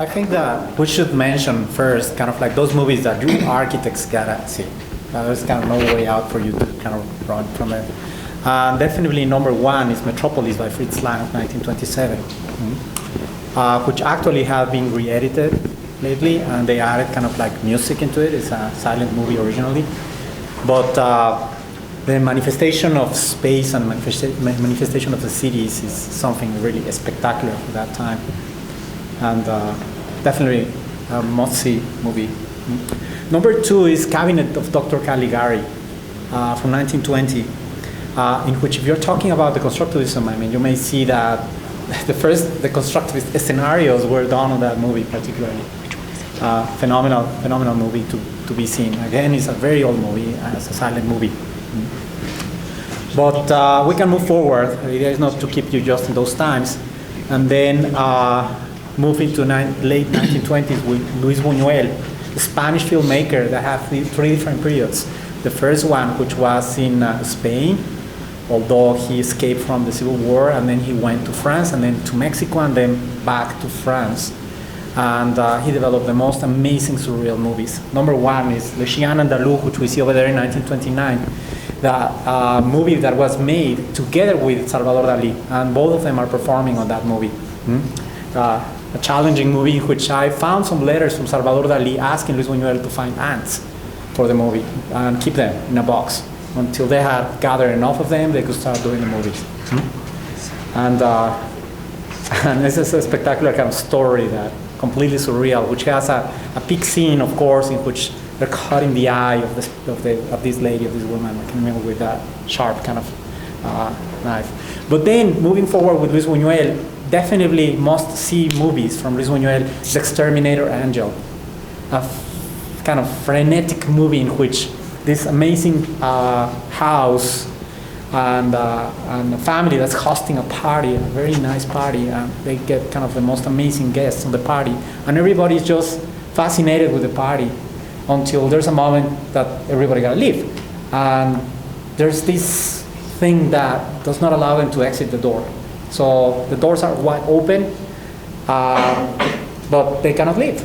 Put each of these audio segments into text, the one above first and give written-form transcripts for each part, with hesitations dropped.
I think that we should mention first kind of like those movies that you architects gotta see. There's kind of no way out for you to kind of run from it. Definitely number one is Metropolis by Fritz Lang, 1927, which actually have been re-edited lately, and they added kind of like music into it. It's a silent movie originally, but the manifestation of space and manifestation of the cities is something really spectacular for that time, and definitely a must-see movie. Number two is Cabinet of Dr. Caligari from 1920, in which if you're talking about the constructivism, I mean, you may see that the constructivist scenarios were done on that movie particularly. Phenomenal movie to be seen. Again, it's a very old movie, it's a silent movie. But we can move forward. The idea is not to keep you just in those times. And then move into late 1920s with Luis Buñuel, the Spanish filmmaker that had three different periods. The first one, which was in Spain, although he escaped from the Civil War, and then he went to France, and then to Mexico, and then back to France. And he developed the most amazing surreal movies. Number one is Le Chien Andalou, which we see over there in 1929, the movie that was made together with Salvador Dali, and both of them are performing on that movie. A challenging movie in which I found some letters from Salvador Dali asking Luis Buñuel to find ants for the movie and keep them in a box. Until they had gathered enough of them, they could start doing the movies. And this is a spectacular kind of story that completely surreal, which has a peak scene, of course, in which they're cutting the eye of this lady, of this woman. I can remember with that sharp kind of knife. But then, moving forward with Luis Buñuel, definitely must-see movies from Luis Buñuel, The Exterminator Angel, a kind of frenetic movie in which this amazing house and a family that's hosting a party, a very nice party, and they get kind of the most amazing guests on the party, and everybody's just fascinated with the party until there's a moment that everybody gotta leave, and there's this thing that does not allow them to exit the door. So the doors are wide open, but they cannot leave.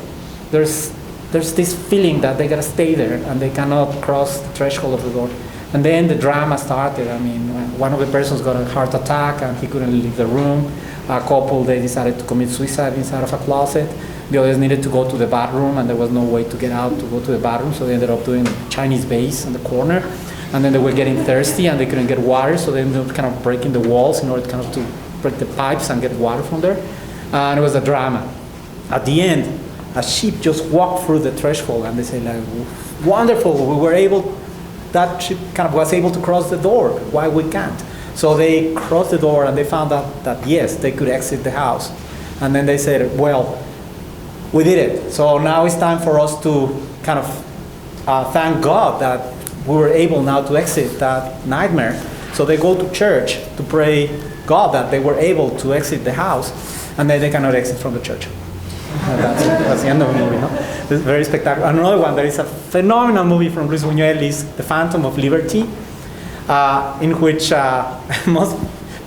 There's this feeling that they gotta stay there and they cannot cross the threshold of the door. And then the drama started. I mean, one of the persons got a heart attack and he couldn't leave the room. A couple, they decided to commit suicide inside of a closet. The others needed to go to the bathroom and there was no way to get out to go to the bathroom, so they ended up doing Chinese base in the corner. And then they were getting thirsty and they couldn't get water, so they ended up kind of breaking the walls in order kind of to break the pipes and get water from there. And it was a drama. At the end, a ship just walked through the threshold and they said, like, wonderful, we were able, that ship kind of was able to cross the door, why we can't? So they crossed the door and they found out that yes, they could exit the house. And then they said, well, we did it. So now it's time for us to kind of thank God that we were able now to exit that nightmare. So they go to church to pray God that they were able to exit the house, and then they cannot exit from the church. That's the end of the movie. No? It's very spectacular. Another one that is a phenomenal movie from Luis Buñuel is The Phantom of Liberty, in which most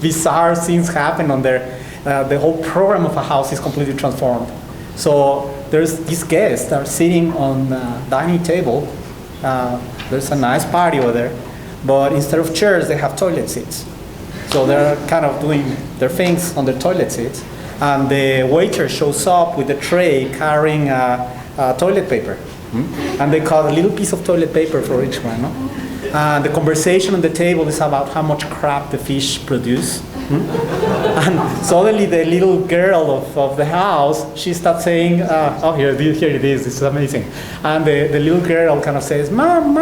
bizarre scenes happen on there. The whole program of a house is completely transformed. So there's these guests that are sitting on a dining table. There's a nice party over there, but instead of chairs, they have toilet seats. So they're kind of doing their things on the toilet seats, and the waiter shows up with a tray carrying toilet paper. And they cut a little piece of toilet paper for each one. No? And the conversation on the table is about how much crap the fish produce. And suddenly the little girl of the house, she starts saying, oh, here it is, this is amazing. And the little girl kind of says, Mom,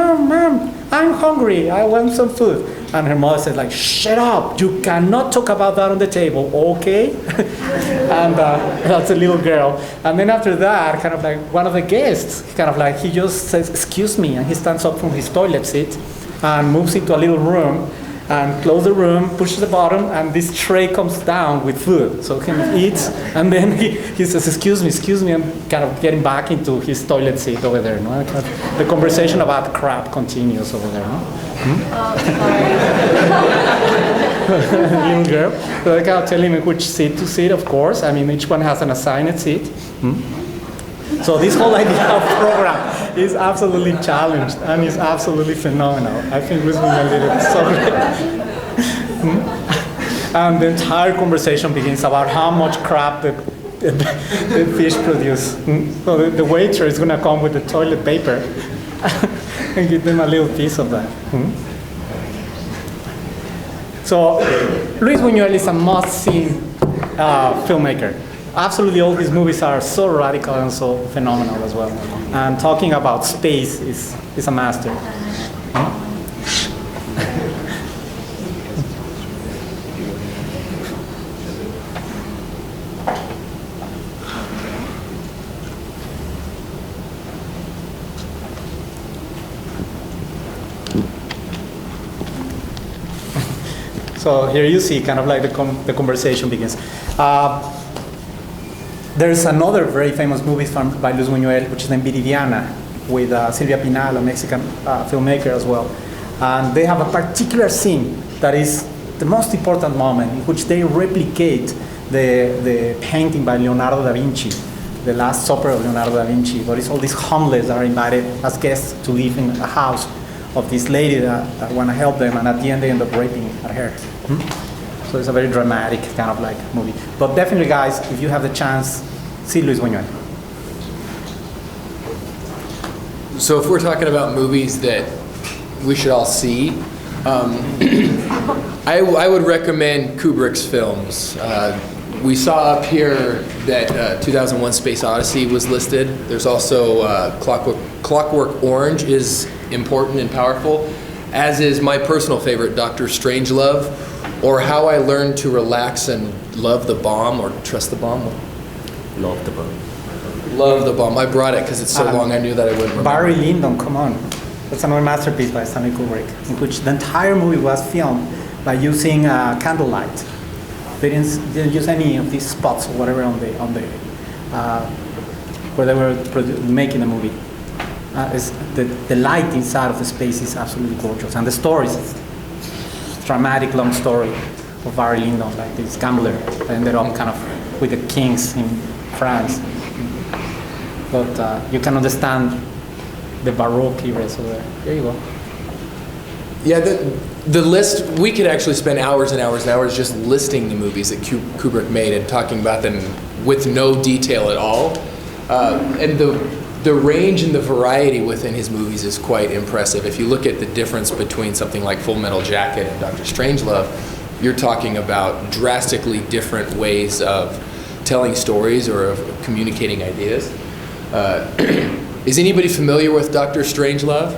I'm hungry, I want some food. And her mother says, like, shut up, you cannot talk about that on the table, okay? And that's a little girl. And then after that, kind of like one of the guests, kind of like, he just says, excuse me, and he stands up from his toilet seat and moves into a little room and closes the room, pushes the bottom, and this tray comes down with food. So he eats, and then he says, excuse me, and kind of getting back into his toilet seat over there. No? The conversation about crap continues over there. No? Little girl. So they kind of tell him which seat to sit, of course. I mean, each one has an assigned seat. So this whole idea of program is absolutely challenged and is absolutely phenomenal. I think Luis Buñuel did it so great. And the entire conversation begins about how much crap the fish produce. So the waiter is going to come with the toilet paper and give them a little piece of that. So Luis Buñuel is a must-see filmmaker. Absolutely all his movies are so radical and so phenomenal as well. And talking about space is a master. So here you see kind of like the conversation begins. There's another very famous movie by Luis Buñuel, which is Viridiana, with Silvia Pinal, a Mexican filmmaker as well. And they have a particular scene that is the most important moment in which they replicate the painting by Leonardo da Vinci, the Last Supper of Leonardo da Vinci, where it's all these homeless that are invited as guests to live in a house of this lady that want to help them, and at the end they end up raping her. So it's a very dramatic kind of like movie. But definitely, guys, if you have the chance, see Luis Buñuel. So if we're talking about movies that we should all see, I would recommend Kubrick's films. We saw up here that 2001: Space Odyssey was listed. There's also Clockwork Orange is important and powerful, as is my personal favorite, Dr. Strangelove, or How I Learned to Relax and Love the Bomb, or Trust the Bomb. Love the Bomb. Love the Bomb. I brought it because it's so long I knew that I wouldn't remember. Barry Lyndon, come on. That's another masterpiece by Stanley Kubrick, in which the entire movie was filmed by using candlelight. They didn't use any of these spots or whatever on the where they were making the movie. The light inside of the space is absolutely gorgeous, and the story is a dramatic long story of Barry Lyndon, like this gambler that ended up kind of with the kings in France. But you can understand the Baroque era, so there you go. Yeah, the list, we could actually spend hours and hours and hours just listing the movies that Kubrick made and talking about them with no detail at all. And the range and the variety within his movies is quite impressive. If you look at the difference between something like Full Metal Jacket and Dr. Strangelove, you're talking about drastically different ways of telling stories or of communicating ideas. Is anybody familiar with Dr. Strangelove?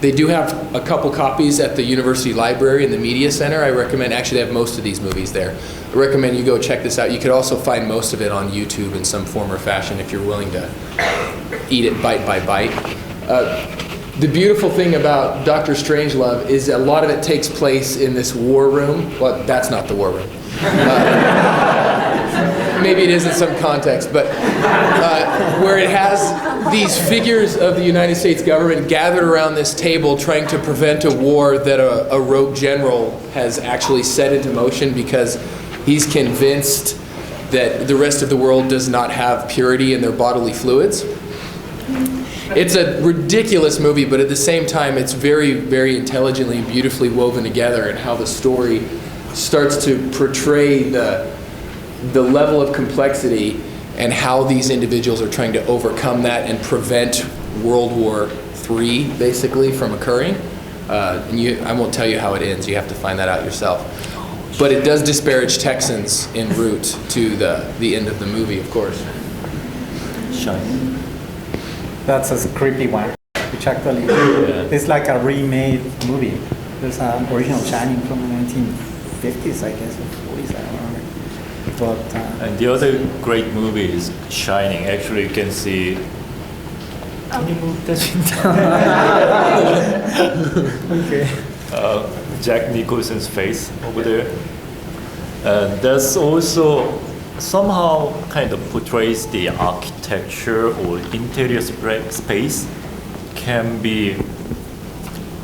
They do have a couple copies at the University Library and the Media Center. I recommend, actually they have most of these movies there. I recommend you go check this out. You could also find most of it on YouTube in some form or fashion if you're willing to eat it bite by bite. The beautiful thing about Dr. Strangelove is a lot of it takes place in this war room. Well, that's not the war room. Maybe it is in some context, but where it has these figures of the United States government gathered around this table trying to prevent a war that a rogue general has actually set into motion because he's convinced that the rest of the world does not have purity in their bodily fluids. It's a ridiculous movie, but at the same time, it's very, very intelligently and beautifully woven together, and how the story starts to portray the level of complexity and how these individuals are trying to overcome that and prevent World War III, basically, from occurring. I won't tell you how it ends. You have to find that out yourself. But it does disparage Texans en route to the end of the movie, of course. Shine. That's a creepy one, which actually is like a remade movie. There's an original Shining from the 1950s, I guess, or 40s, I don't remember. But, and the other great movie is Shining. Actually, you can see. Can you move that Okay. Jack Nicholson's face over there. And that's also somehow kind of portrays the architecture or interior space. Can be,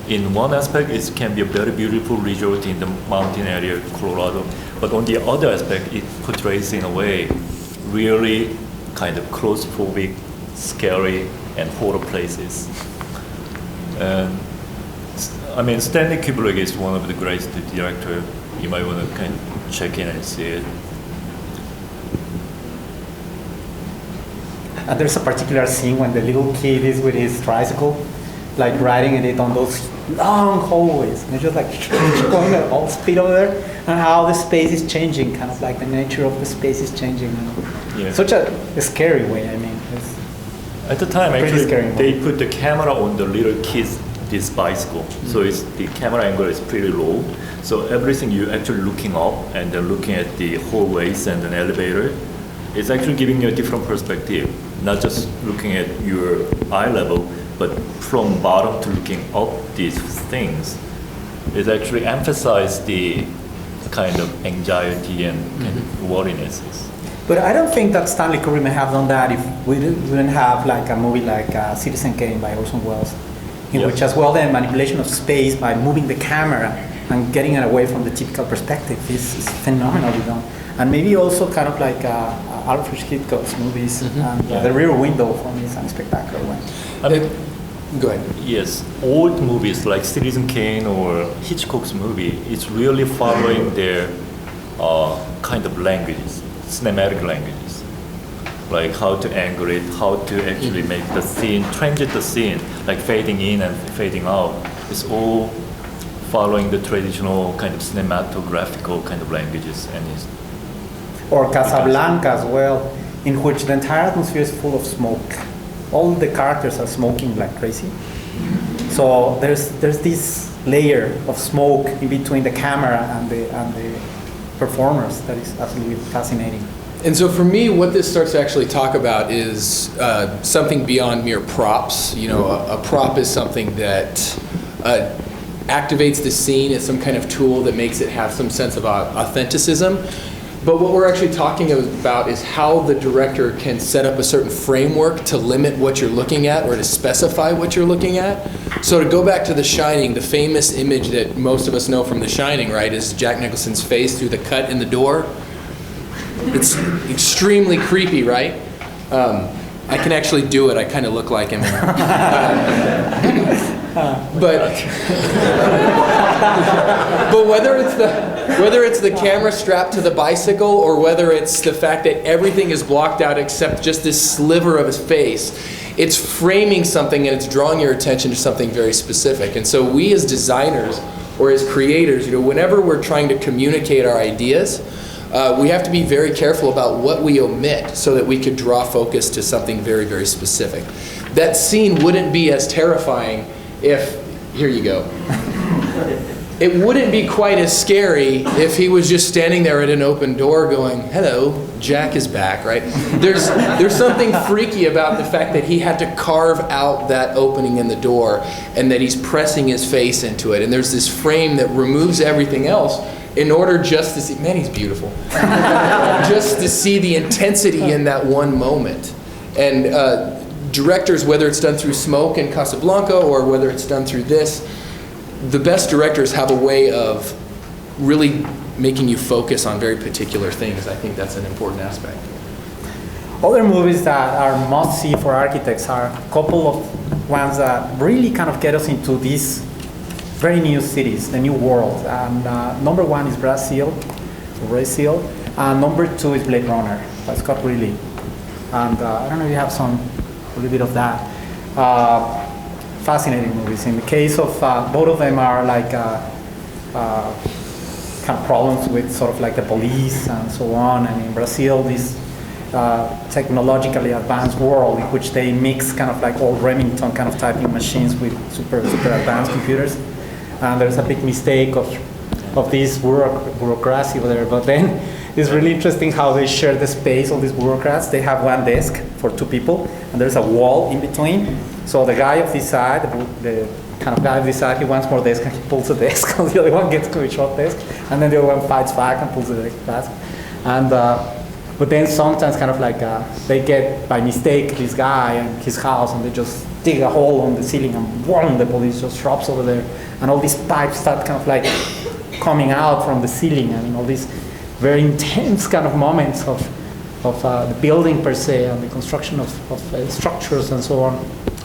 in one aspect, it can be a very beautiful resort in the mountain area of Colorado. But on the other aspect, it portrays in a way really kind of claustrophobic, scary, and horror places. And I mean, Stanley Kubrick is one of the greatest directors. You might want to kind of check in and see it. And there's a particular scene when the little kid is with his tricycle, like riding it on those long hallways, and it's just like going at all speed over there, and how the space is changing, kind of like the nature of the space is changing. Yeah. Such a scary way. I mean, it's At the time, pretty actually, scary they put the camera on the little kid's this bicycle, so the camera angle is pretty low. So everything you actually looking up and then looking at the hallways and an elevator, it's actually giving you a different perspective. Not just looking at your eye level, but from bottom to looking up these things. It actually emphasizes the kind of anxiety and worriness. But I don't think that Stanley Kubrick may have done that if we wouldn't have like a movie like Citizen Kane by Orson Welles, in which as well the manipulation of space by moving the camera and getting it away from the typical perspective is phenomenally done. And maybe also kind of like Alfred Hitchcock's movies, and The Rear Window for me is a spectacular one. I mean, Go ahead. yes, old movies like Citizen Kane or Hitchcock's movie, it's really following their kind of languages, cinematic languages, like how to angle it, how to actually make the scene, transit the scene, like fading in and fading out. It's all following the traditional kind of cinematographical kind of languages, and it's Or Casablanca as well, in which the entire atmosphere is full of smoke. All the characters are smoking like crazy. So there's this layer of smoke in between the camera and the performers that is absolutely fascinating. And so for me, what this starts to actually talk about is something beyond mere props. You know, a prop is something that activates the scene. It's some kind of tool that makes it have some sense of authenticism. But what we're actually talking about is how the director can set up a certain framework to limit what you're looking at or to specify what you're looking at. So to go back to The Shining, the famous image that most of us know from The Shining, right, is Jack Nicholson's face through the cut in the door. It's extremely creepy, right? I can actually do it. I kind of look like him. But whether it's the camera strapped to the bicycle or whether it's the fact that everything is blocked out except just this sliver of his face, it's framing something and it's drawing your attention to something very specific. And so we as designers or as creators, you know, whenever we're trying to communicate our ideas, we have to be very careful about what we omit so that we could draw focus to something very, very specific. That scene wouldn't be as terrifying if, here you go. It wouldn't be quite as scary if he was just standing there at an open door going, hello, Jack is back, right? There's something freaky about the fact that he had to carve out that opening in the door and that he's pressing his face into it. And there's this frame that removes everything else in order just to see, man, he's beautiful. Just to see the intensity in that one moment. And directors, whether it's done through smoke in Casablanca or whether it's done through this, the best directors have a way of really making you focus on very particular things. I think that's an important aspect. Other movies that are must-see for architects are a couple of ones that really kind of get us into these very new cities, the new world. And number one is Brazil, and number two is Blade Runner by Scott Ridley. And I don't know if you have a little bit of that. Fascinating movies. In the case of both of them are like kind of problems with sort of like the police and so on. And in Brazil, this technologically advanced world in which they mix kind of like old Remington kind of typing machines with super advanced computers. And there's a big mistake of this bureaucracy over there. But then it's really interesting how they share the space, all these bureaucrats. They have one desk for two people, and there's a wall in between. So the guy of this side, the kind of guy of this side, he wants more desk and he pulls the desk, and the other one gets to a short desk, and then the other one fights back and pulls the desk fast. And but then sometimes kind of like they get by mistake this guy and his house, and they just dig a hole on the ceiling, and boom, the police just drops over there, and all these pipes start kind of like coming out from the ceiling, and all these very intense kind of moments of the building per se and the construction of structures and so on.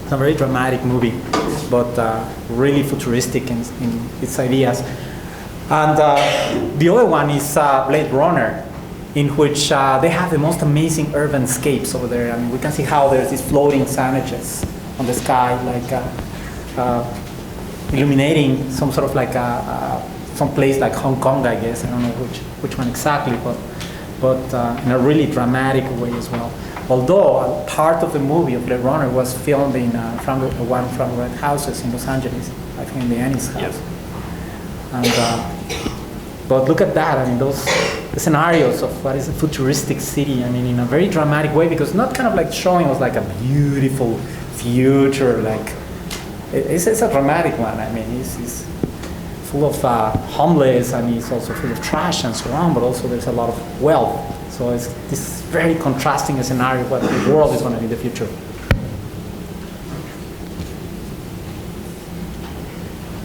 It's a very dramatic movie, but really futuristic in its ideas. And the other one is Blade Runner, in which they have the most amazing urban scapes over there. I mean, we can see how there's these floating sandwiches on the sky, like illuminating some sort of like some place like Hong Kong, I guess. I don't know which one exactly, but in a really dramatic way as well. Although part of the movie of Blade Runner was filmed in one from Red Houses in Los Angeles, I think in the Annie's house. Yes. And, but look at that, I mean, those scenarios of what is a futuristic city, I mean, in a very dramatic way, because not kind of like showing us like a beautiful future, like, it's a dramatic one. I mean, it's full of homeless, and it's also full of trash and so on, but also there's a lot of wealth. So it's this very contrasting scenario of what the world is going to be in the future.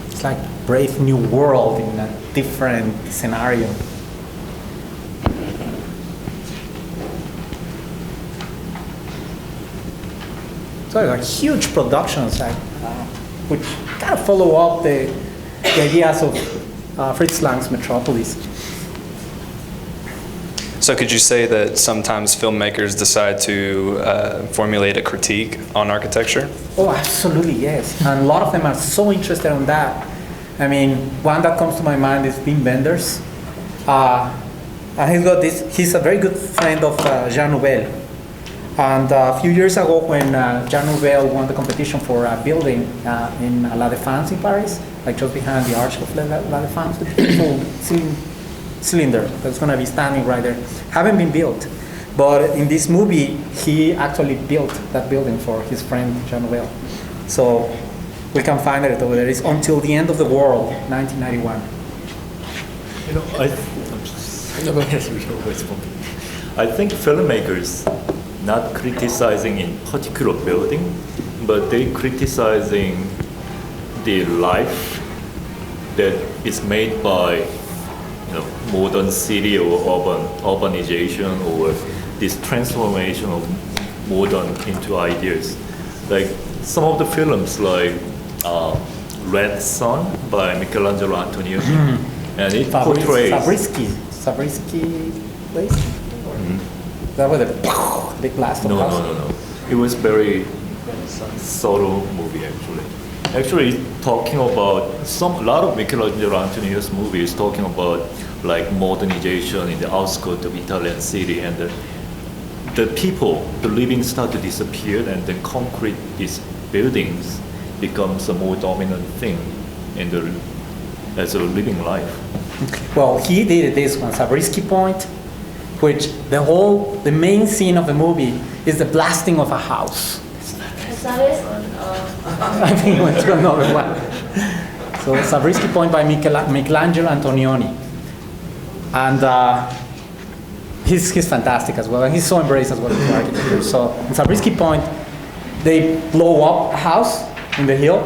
It's like Brave New World in a different scenario. So like huge productions which kind of follow up the ideas of Fritz Lang's Metropolis. So could you say that sometimes filmmakers decide to formulate a critique on architecture? Oh, absolutely, yes. And a lot of them are so interested in that. I mean, one that comes to my mind is Wim Wenders. And he's a very good friend of Jean Nouvel. And a few years ago, when Jean Nouvel won the competition for a building in La Défense in Paris, like just behind the arch of La Défense, the beautiful cylinder that's going to be standing right there, haven't been built. But in this movie, he actually built that building for his friend Jean Nouvel. So we can find it over there. It's Until the End of the World, 1991. You know, I think filmmakers not criticizing in particular building, but they criticizing the life that is made by modern city or urbanization, or this transformation of modern into ideas. Like some of the films like Red Sun by Michelangelo Antonioni, and it portrays Zabriskie place? That was a big blast of house? No. It was very subtle movie actually. Actually, talking about a lot of Michelangelo Antonioni's movies talking about like modernization in the outskirts of Italian city, and the people, the living start to disappear, and then concrete, these buildings becomes a more dominant thing in as a living life. Well, he did this one, Zabriskie Point, which the main scene of the movie is the blasting of a house. I think it went to another one. So Zabriskie Point by Michelangelo Antonioni. And he's fantastic as well, and he's so embraced as well as architecture. So in Zabriskie Point, they blow up a house in the hill,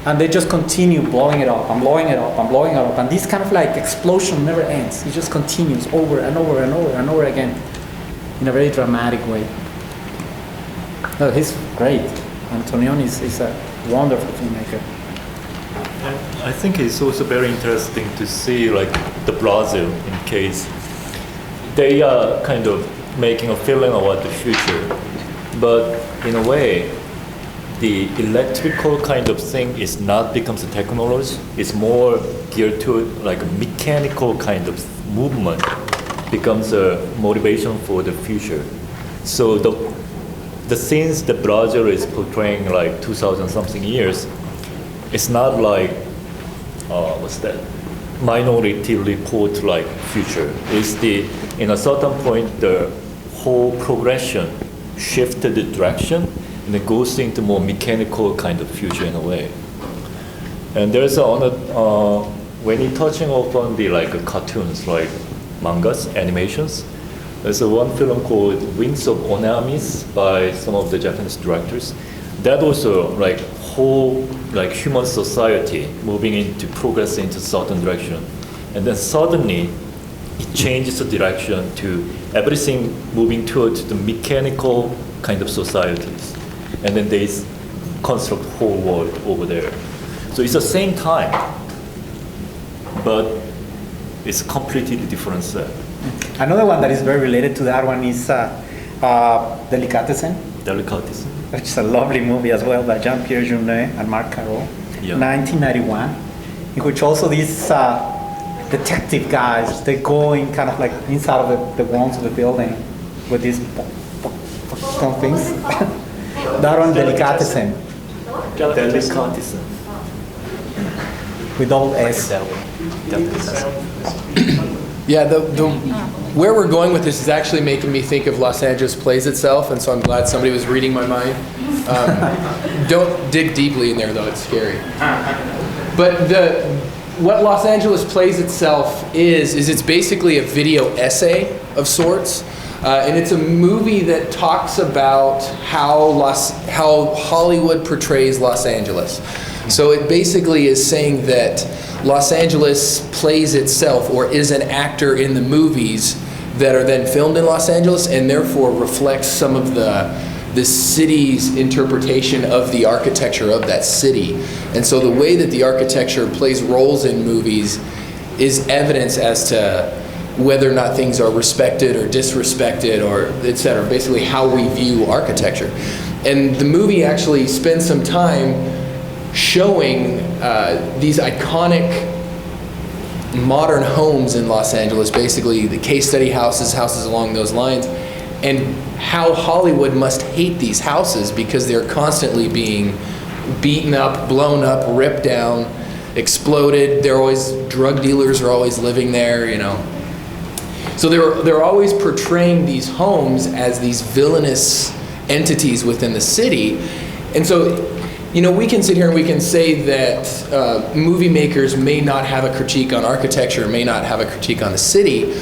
and they just continue blowing it up and blowing it up and blowing it up, and this kind of like explosion never ends. It just continues over and over and over and over again in a very dramatic way. No, he's great. Antonioni is a wonderful filmmaker. And I think it's also very interesting to see like the Brazil in case they are kind of making a feeling about the future, but in a way the electrical kind of thing is not becomes a technology. It's more geared to like a mechanical kind of movement becomes a motivation for the future. So the scenes that Brazil is portraying like 2000 something years, it's not like Minority Report like future. It's in a certain point the whole progression shifted the direction, and it goes into more mechanical kind of future in a way. And there's when you're touching upon the like cartoons, like mangas, animations, there's one film called Wings of Onamis by some of the Japanese directors. That also like whole like human society moving into progress into certain direction, and then suddenly it changes the direction to everything moving towards the mechanical kind of societies. And then they construct whole world over there. So it's the same time, but it's completely different set. Another one that is very related to that one is Delicatessen, Delicatessen. which is a lovely movie as well by Jean-Pierre Jeunet and Marc Caro, Yeah. 1991, in which also these detective guys, they go in kind of like inside of the walls of the building with these kind of things. That one, Delicatessen, Delicatessen. with double S. Yeah, where we're going with this is actually making me think of Los Angeles Plays Itself, and so I'm glad somebody was reading my mind. Don't dig deeply in there, though; it's scary. But what Los Angeles Plays Itself is it's basically a video essay of sorts, and it's a movie that talks about how Hollywood portrays Los Angeles. So it basically is saying that Los Angeles plays itself, or is an actor in the movies that are then filmed in Los Angeles, and therefore reflects some of the city's interpretation of the architecture of that city. And so the way that the architecture plays roles in movies is evidence as to whether or not things are respected or disrespected, or et cetera, basically how we view architecture. And the movie actually spends some time showing these iconic modern homes in Los Angeles, basically the case study houses along those lines, and how Hollywood must hate these houses because they're constantly being beaten up, blown up, ripped down, exploded. Drug dealers are always living there, you know. So they're always portraying these homes as these villainous entities within the city. And so, you know, we can sit here and we can say that movie makers may not have a critique on architecture, may not have a critique on the city,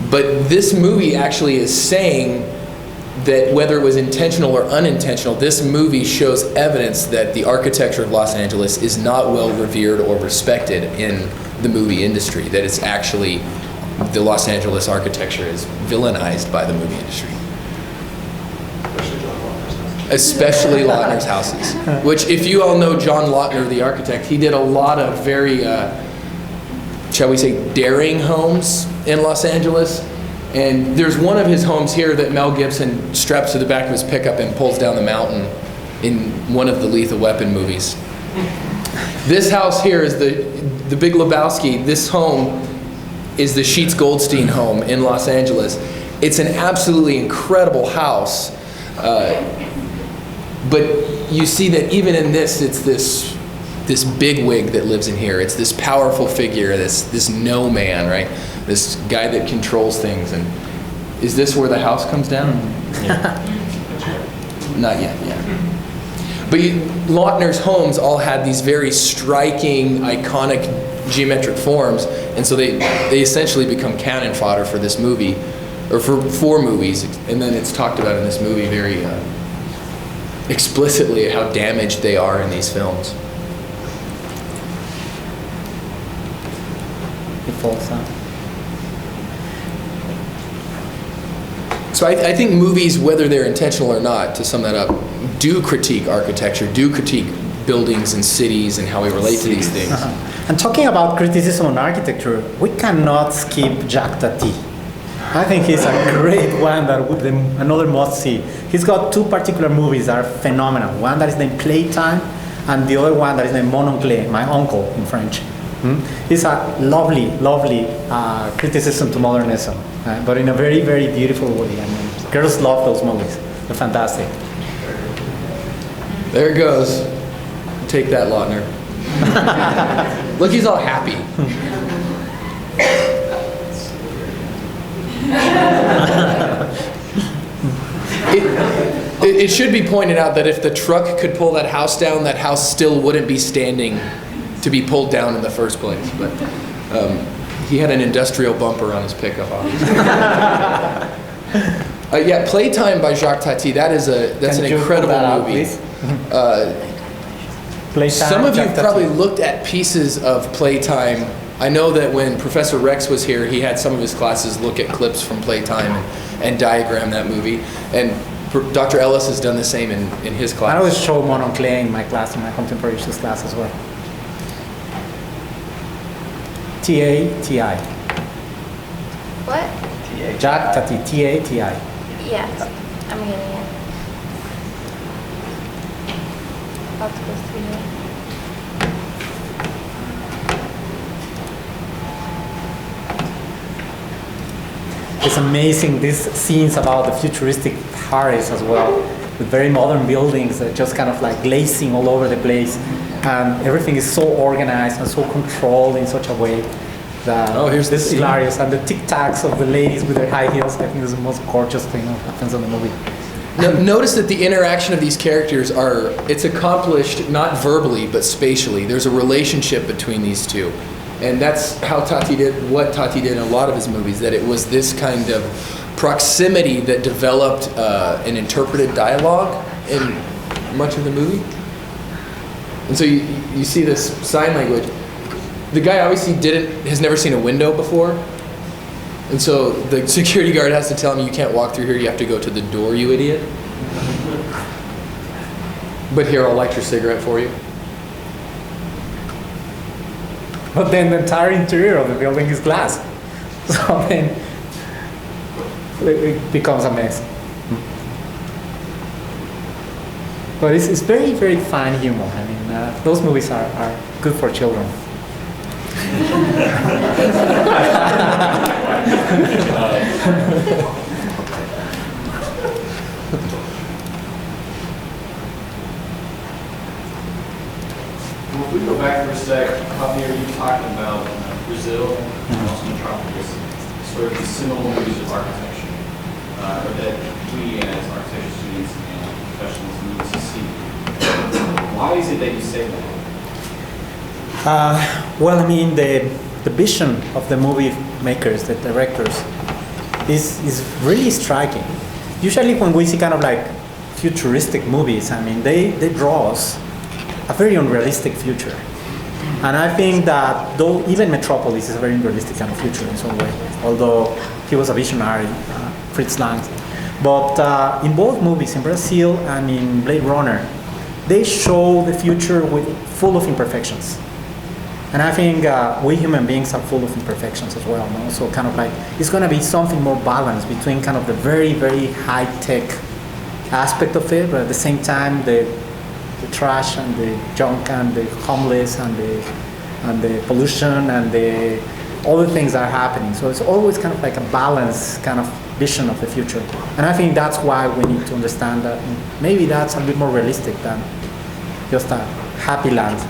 but this movie actually is saying that whether it was intentional or unintentional, this movie shows evidence that the architecture of Los Angeles is not well revered or respected in the movie industry, that it's actually, the Los Angeles architecture is villainized by the movie industry. Especially Lautner's houses, which, if you all know John Lautner, the architect, he did a lot of very, shall we say, daring homes in Los Angeles. And there's one of his homes here that Mel Gibson straps to the back of his pickup and pulls down the mountain in one of the Lethal Weapon movies. This house here is the Big Lebowski. This home is the Sheets Goldstein home in Los Angeles. It's an absolutely incredible house. But you see that even in this, it's this bigwig that lives in here. It's this powerful figure, this no man, right? This guy that controls things. And is this where the house comes down? Yeah. Not yet, yeah. But Lautner's homes all had these very striking, iconic geometric forms, and so they essentially become cannon fodder for this movie, or for 4 movies. And then it's talked about in this movie very explicitly how damaged they are in these films. It falls out. So I think movies, whether they're intentional or not, to sum that up, do critique architecture, do critique buildings and cities and how we relate to these things. And talking about criticism on architecture, we cannot skip Jacques Tati. I think he's a great one that would another must see. He's got 2 particular movies that are phenomenal. One that is named Playtime, and the other one that is named Mon Oncle, my uncle in French. It's a lovely, lovely criticism to modernism, but in a very, very beautiful way. I mean, girls love those movies. They're fantastic. There it goes. Take that, Lautner. Look, he's all happy. It should be pointed out that if the truck could pull that house down, that house still wouldn't be standing to be pulled down in the first place. But he had an industrial bumper on his pickup, obviously. Yeah, Playtime by Jacques Tati. That's an incredible movie. Playtime, Some of you Jacques probably Tati. looked at pieces of Playtime I know that when Professor Rex was here, he had some of his classes look at clips from Playtime and diagram that movie. And Dr. Ellis has done the same in his class. I always show Monoclé in my class, in my contemporary issues class as well. T-A-T-I. What? Jacques Tati, T-A-T-I. Yes, I'm getting it. Octopus 3D. It's amazing, these scenes about the futuristic Paris as well, with very modern buildings that just kind of like glazing all over the place. And everything is so organized and so controlled in such a way that here's this the is hilarious. And the tic-tacs of the ladies with their high heels, I think is the most gorgeous thing that happens in the movie. Now, notice that the interaction of these characters it's accomplished not verbally, but spatially. There's a relationship between these two. And that's how what Tati did in a lot of his movies, that it was this kind of proximity that developed an interpreted dialogue in much of the movie. And so you see this sign language. The guy obviously has never seen a window before. And so the security guard has to tell him, you can't walk through here, you have to go to the door, you idiot. But here, I'll light your cigarette for you. But then the entire interior of the building is glass. So then it becomes a mess. But it's very, very fine humor. I mean, those movies are good for children. Well, if we go back for a sec, Javier, you talking about Brazil and also Metropolis, sort of the seminal movies of architecture, or that we as architecture students and professionals need to see. Why is it that you say that? Well, I mean, the vision of the movie makers, the directors, is really striking. Usually when we see kind of like futuristic movies, I mean, they draw us a very unrealistic future. And I think that though even Metropolis is a very unrealistic kind of future in some way, although he was a visionary, Fritz Lang. But in both movies, in Brazil and in Blade Runner, they show the future full of imperfections. And I think we human beings are full of imperfections as well, no? So kind of like, it's gonna be something more balanced between kind of the very, very high-tech aspect of it, but at the same time, the trash and the junk and the homeless and the pollution and the other things that are happening. So it's always kind of like a balanced kind of vision of the future. And I think that's why we need to understand that maybe that's a bit more realistic than just a happy land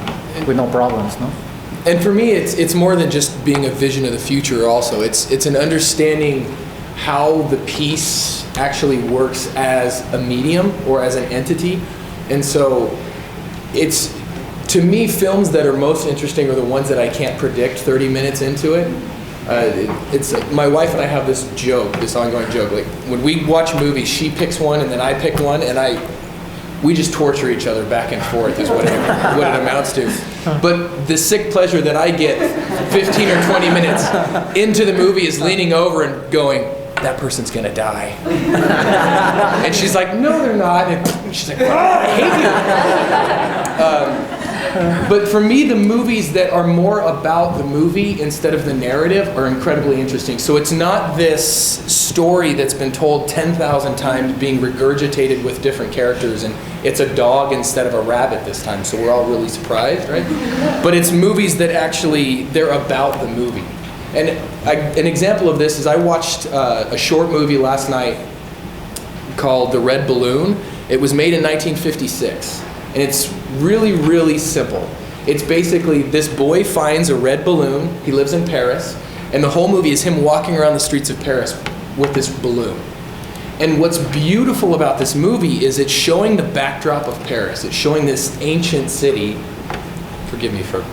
with no problems, no? And for me, it's more than just being a vision of the future also. It's an understanding how the piece actually works as a medium or as an entity. And so to me, films that are most interesting are the ones that I can't predict 30 minutes into it. My wife and I have this ongoing joke. Like when we watch movies, she picks one and then I pick one, and we just torture each other back and forth is what it amounts to. But the sick pleasure that I get 15 or 20 minutes into the movie is leaning over and going, that person's gonna die. And she's like, no, they're not. And she's like, oh, I hate you. But for me, the movies that are more about the movie instead of the narrative are incredibly interesting. So it's not this story that's been told 10,000 times being regurgitated with different characters, and it's a dog instead of a rabbit this time, so we're all really surprised, right? But it's movies that actually, they're about the movie. And an example of this is I watched a short movie last night called The Red Balloon. It was made in 1956. And it's really, really simple. It's basically this boy finds a red balloon. He lives in Paris. And the whole movie is him walking around the streets of Paris with this balloon. And what's beautiful about this movie is it's showing the backdrop of Paris. It's showing this ancient city. Forgive me for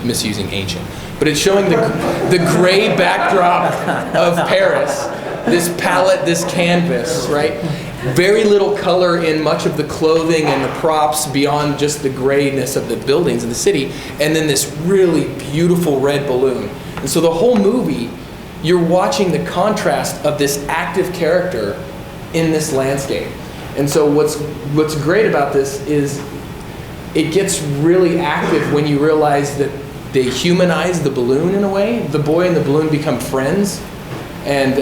misusing ancient. But it's showing the gray backdrop of Paris, this palette, this canvas, right? very little color in much of the clothing and the props beyond just the grayness of the buildings in the city, and then this really beautiful red balloon. And so the whole movie, you're watching the contrast of this active character in this landscape. And so what's great about this is it gets really active when you realize that they humanize the balloon in a way. The boy and the balloon become friends, and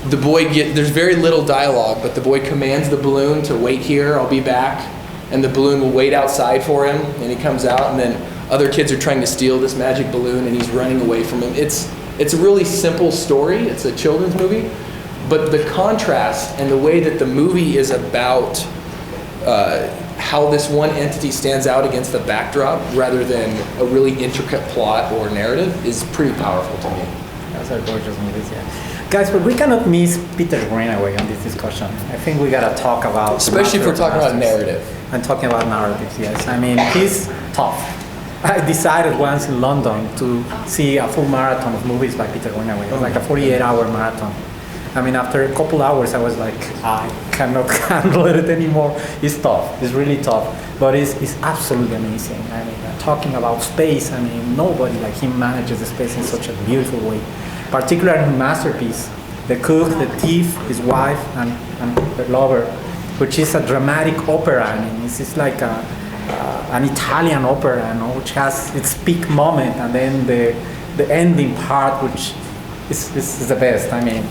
the boy there's very little dialogue, but the boy commands the balloon to wait here, I'll be back, and the balloon will wait outside for him, and he comes out, and then other kids are trying to steal this magic balloon, and he's running away from him. It's a really simple story. It's a children's movie, but the contrast and the way that the movie is about how this one entity stands out against the backdrop rather than a really intricate plot or narrative is pretty powerful to me. Those are gorgeous movies, yeah. Guys, but we cannot miss Peter Greenaway on this discussion. I think we gotta talk about... Especially if we're talking about narrative. And talking about narratives, yes. I mean, he's tough. I decided once in London to see a full marathon of movies by Peter Greenaway. It was like a 48-hour marathon. I mean, after a couple hours, I was like, I cannot handle it anymore. It's tough. It's really tough. But it's absolutely amazing. I mean, talking about space, I mean, nobody like him manages the space in such a beautiful way. Particularly in Masterpiece, the cook, the thief, his wife, and the lover, which is a dramatic opera. I mean, it's like an Italian opera, you know, which has its peak moment, and then the ending part, which is the best. I mean,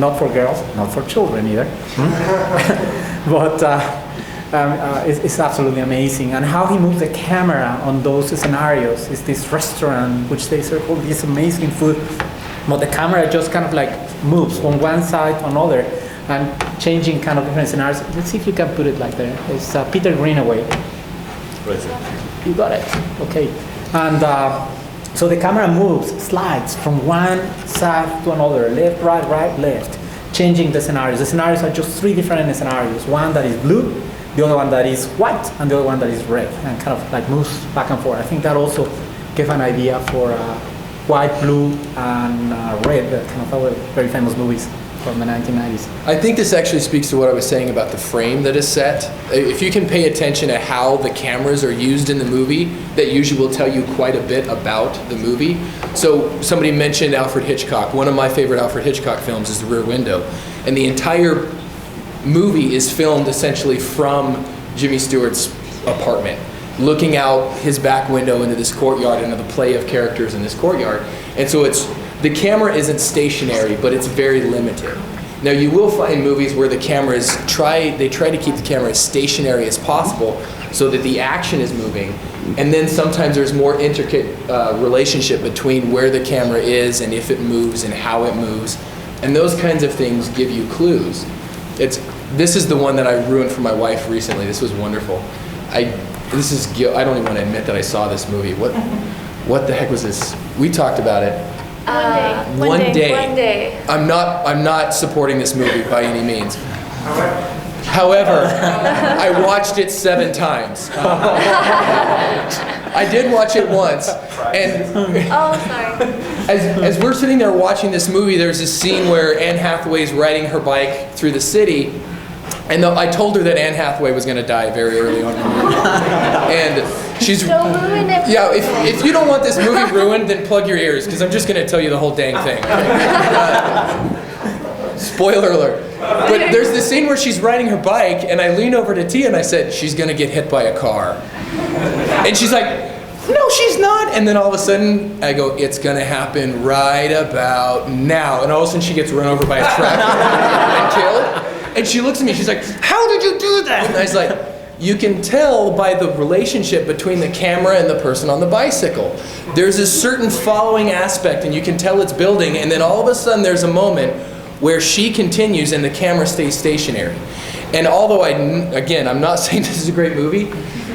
not for girls, not for children either. But it's absolutely amazing. And how he moves the camera on those scenarios. It's this restaurant, which they serve all this amazing food, but the camera just kind of like moves from one side to another and changing kind of different scenarios. Let's see if you can put it like there. It's Peter Greenaway. Right. You got it. Okay. And so the camera moves, slides from one side to another, left, right, left, changing the scenarios. The scenarios are just three different scenarios. One that is blue, the other one that is white, and the other one that is red, and kind of like moves back and forth. I think that also gave an idea for white, blue, and red, kind of very famous movies from the 1990s. I think this actually speaks to what I was saying about the frame that is set. If you can pay attention to how the cameras are used in the movie, that usually will tell you quite a bit about the movie. So somebody mentioned Alfred Hitchcock. One of my favorite Alfred Hitchcock films is The Rear Window. And the entire movie is filmed essentially from Jimmy Stewart's apartment, looking out his back window into this courtyard, into the play of characters in this courtyard. And so the camera isn't stationary, but it's very limited. Now you will find movies where the cameras try to keep the camera as stationary as possible so that the action is moving. And then sometimes there's more intricate relationship between where the camera is and if it moves and how it moves. And those kinds of things give you clues. This is the one that I ruined for my wife recently. This was wonderful. I don't even want to admit that I saw this movie. What the heck was this? We talked about it. One day. I'm not supporting this movie by any means. However, I watched it 7 times. I did watch it once, and sorry. as we're sitting there watching this movie, there's this scene where Anne Hathaway's riding her bike through the city, and I told her that Anne Hathaway was going to die very early on in the movie. And she's... Don't ruin it. Yeah, if you don't want this movie ruined, then plug your ears, because I'm just going to tell you the whole dang thing. Spoiler alert. But there's this scene where she's riding her bike, and I leaned over to Tia and I said, she's going to get hit by a car. And she's like, no, she's not. And then all of a sudden, I go, it's going to happen right about now. And all of a sudden, she gets run over by a tractor and killed. And she looks at me, she's like, how did you do that? And I was like, you can tell by the relationship between the camera and the person on the bicycle. There's a certain following aspect, and you can tell it's building, and then all of a sudden there's a moment where she continues and the camera stays stationary. And although I'm not saying this is a great movie,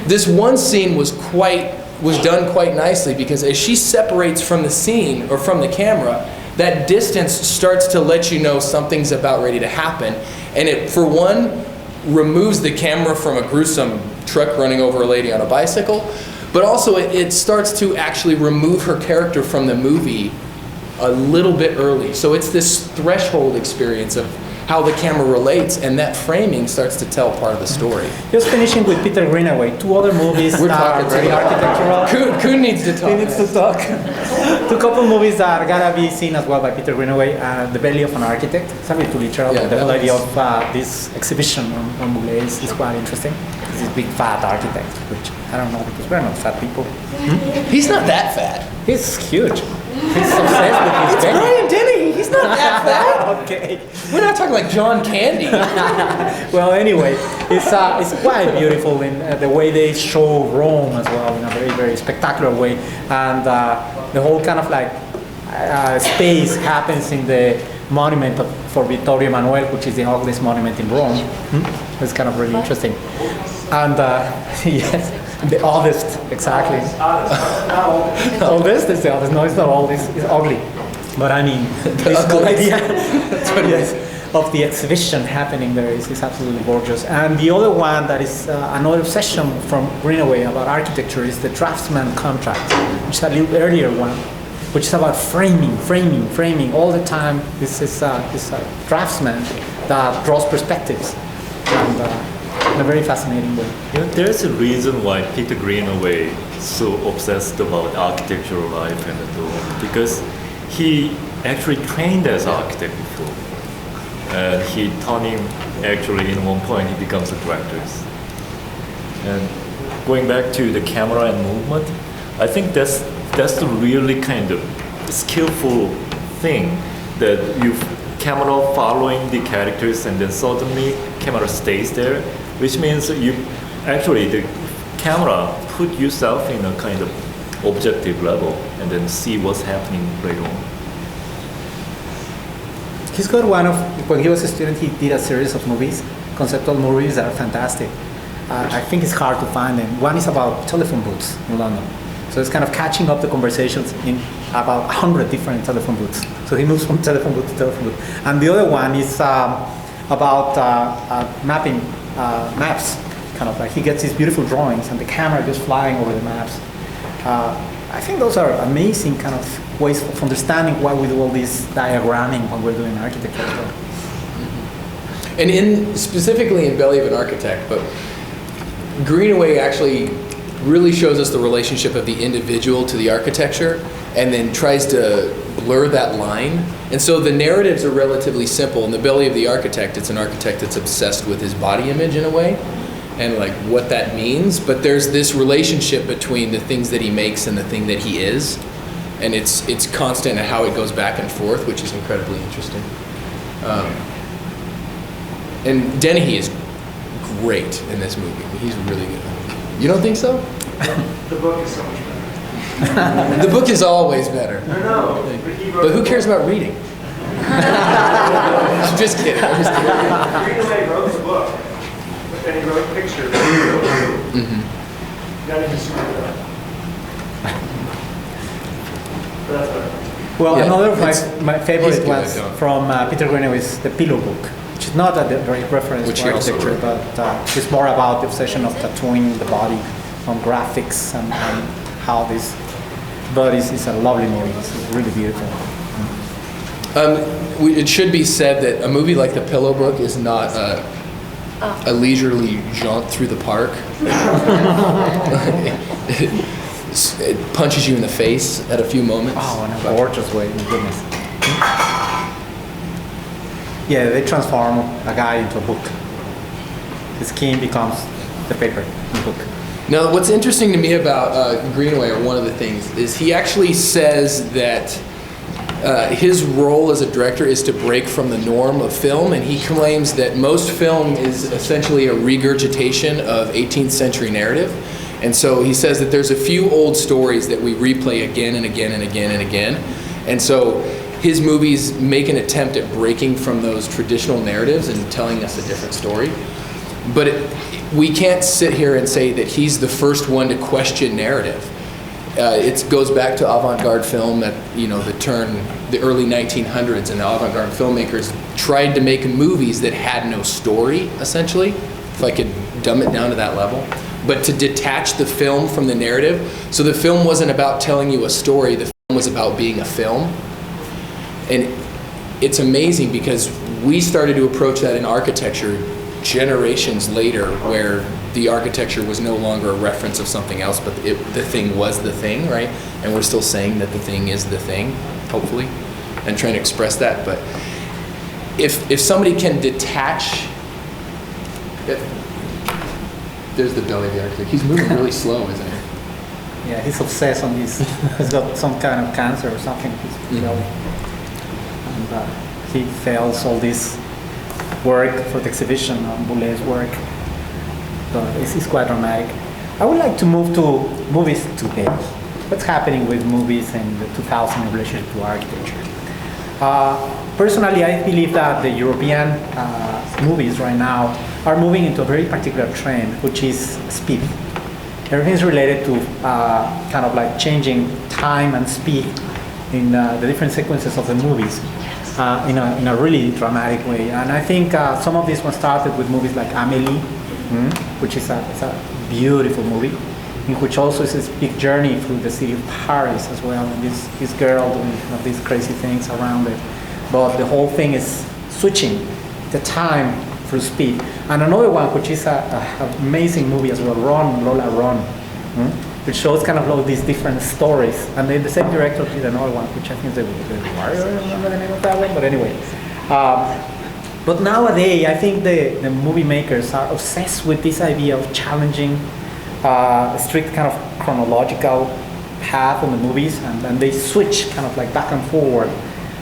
this one scene was done quite nicely, because as she separates from the scene or from the camera, that distance starts to let you know something's about ready to happen. And it, for one, removes the camera from a gruesome truck running over a lady on a bicycle, but also it starts to actually remove her character from the movie a little bit early. So it's this threshold experience of how the camera relates, and that framing starts to tell part of the story. Just finishing with Peter Greenaway, two other movies We're that are talking very too. architectural. Kuhn needs to talk. He needs to talk. Two couple movies that are gonna be seen as well by Peter Greenaway. The Belly of an Architect. It's a bit too literal, Yeah, but the that whole idea was- of this exhibition on Nouvel is quite interesting. This big fat architect, which I don't know because we're not fat people. He's not that fat. He's huge. He's obsessed with his It's belly. Brian Denny. He's not that fat. Okay. We're not talking like John Candy. Well, anyway, it's quite beautiful in the way they show Rome as well in a very, very spectacular way. And the whole kind of like space happens in the monument for Vittorio Emanuele, which is the ugliest monument in Rome. It's kind of really interesting. And yes, the oldest, exactly. Oldest is the oldest. No, it's not old, it's ugly. But I mean, this whole idea yes, of the exhibition happening there is absolutely gorgeous. And the other one that is another obsession from Greenaway about architecture is the Draftsman Contract, which is a little earlier one, which is about framing all the time. This is a draftsman that draws perspectives and in a very fascinating way. You know, there's a reason why Peter Greenaway is so obsessed about architectural life and the world, because he actually trained as an architect before. And he taught him, actually, in one point, he becomes a director. And going back to the camera and movement, I think that's the really kind of skillful thing, that you camera following the characters and then suddenly camera stays there, which means you actually the camera put yourself in a kind of objective level and then see what's happening later on. He's got one of, when he was a student, he did a series of movies, conceptual movies that are fantastic. I think it's hard to find them. One is about telephone booths in London. So it's kind of catching up the conversations in about 100 different telephone booths. So he moves from telephone booth to telephone booth. And the other one is about mapping maps. Kind of like he gets these beautiful drawings and the camera just flying over the maps. I think those are amazing kind of ways of understanding why we do all this diagramming when we're doing architecture as well. And specifically in Belly of an Architect, but Greenaway actually really shows us the relationship of the individual to the architecture and then tries to blur that line. And so the narratives are relatively simple. In the Belly of the Architect, it's an architect that's obsessed with his body image in a way and like what that means. But there's this relationship between the things that he makes and the thing that he is. And it's constant and how it goes back and forth, which is incredibly interesting. And Dennehy is great in this movie. He's really good. You don't think so? The book is so much better. The book is always better. No, But who cares about reading? I'm just kidding. Greenway wrote the book, but then he wrote pictures. Not even screwed it up. But that's better. Well, Yeah, another of it's- my he's favorite good, ones Don. from Peter Greenaway is The Pillow Book, which is not a direct reference Which to he also architecture, wrote. but it's more about the obsession of tattooing the body on graphics and how this. But it's a lovely movie. It's really beautiful. It should be said that a movie like The Pillow Book is not a leisurely jaunt through the park. It punches you in the face at a few moments. Oh, in a gorgeous way, my goodness. Yeah, they transform a guy into a book. His skin becomes the paper, the book. Now, what's interesting to me about Greenway, or one of the things, is he actually says that his role as a director is to break from the norm of film, and he claims that most film is essentially a regurgitation of 18th century narrative. And so he says that there's a few old stories that we replay again and again and again and again. And so his movies make an attempt at breaking from those traditional narratives and telling us a different story. But we can't sit here and say that he's the first one to question narrative. It goes back to avant-garde film at the early 1900s, and the avant-garde filmmakers tried to make movies that had no story, essentially, if I could dumb it down to that level, but to detach the film from the narrative. So the film wasn't about telling you a story, the film was about being a film. And it's amazing because we started to approach that in architecture generations later, where the architecture was no longer a reference of something else, but the thing was the thing, right? And we're still saying that the thing is the thing, hopefully, and trying to express that. But if somebody can detach, there's the belly of the architect. He's moving really slow, isn't he? Yeah, he's obsessed on this. He's got some kind of cancer or something. He's belly. And he fails all this work for the exhibition on Boulet's work. So it's quite dramatic. I would like to move to movies today. What's happening with movies in the 2000 in relation to architecture? Personally, I believe that the European movies right now are moving into a very particular trend, which is speed. Everything's related to kind of like changing time and speed in the different sequences of the movies in a really dramatic way. And I think some of this was started with movies like Amélie, which is a beautiful movie, in which also is this big journey through the city of Paris as well, and this girl doing these crazy things around it. But the whole thing is switching the time through speed. And another one, which is an amazing movie as well, Run, Lola, Run, which shows kind of all these different stories. And then the same director did another one, which I think is the Warrior, I don't remember the name of that one, but anyway. But nowadays, I think the movie makers are obsessed with this idea of challenging a strict kind of chronological path on the movies, and then they switch kind of like back and forward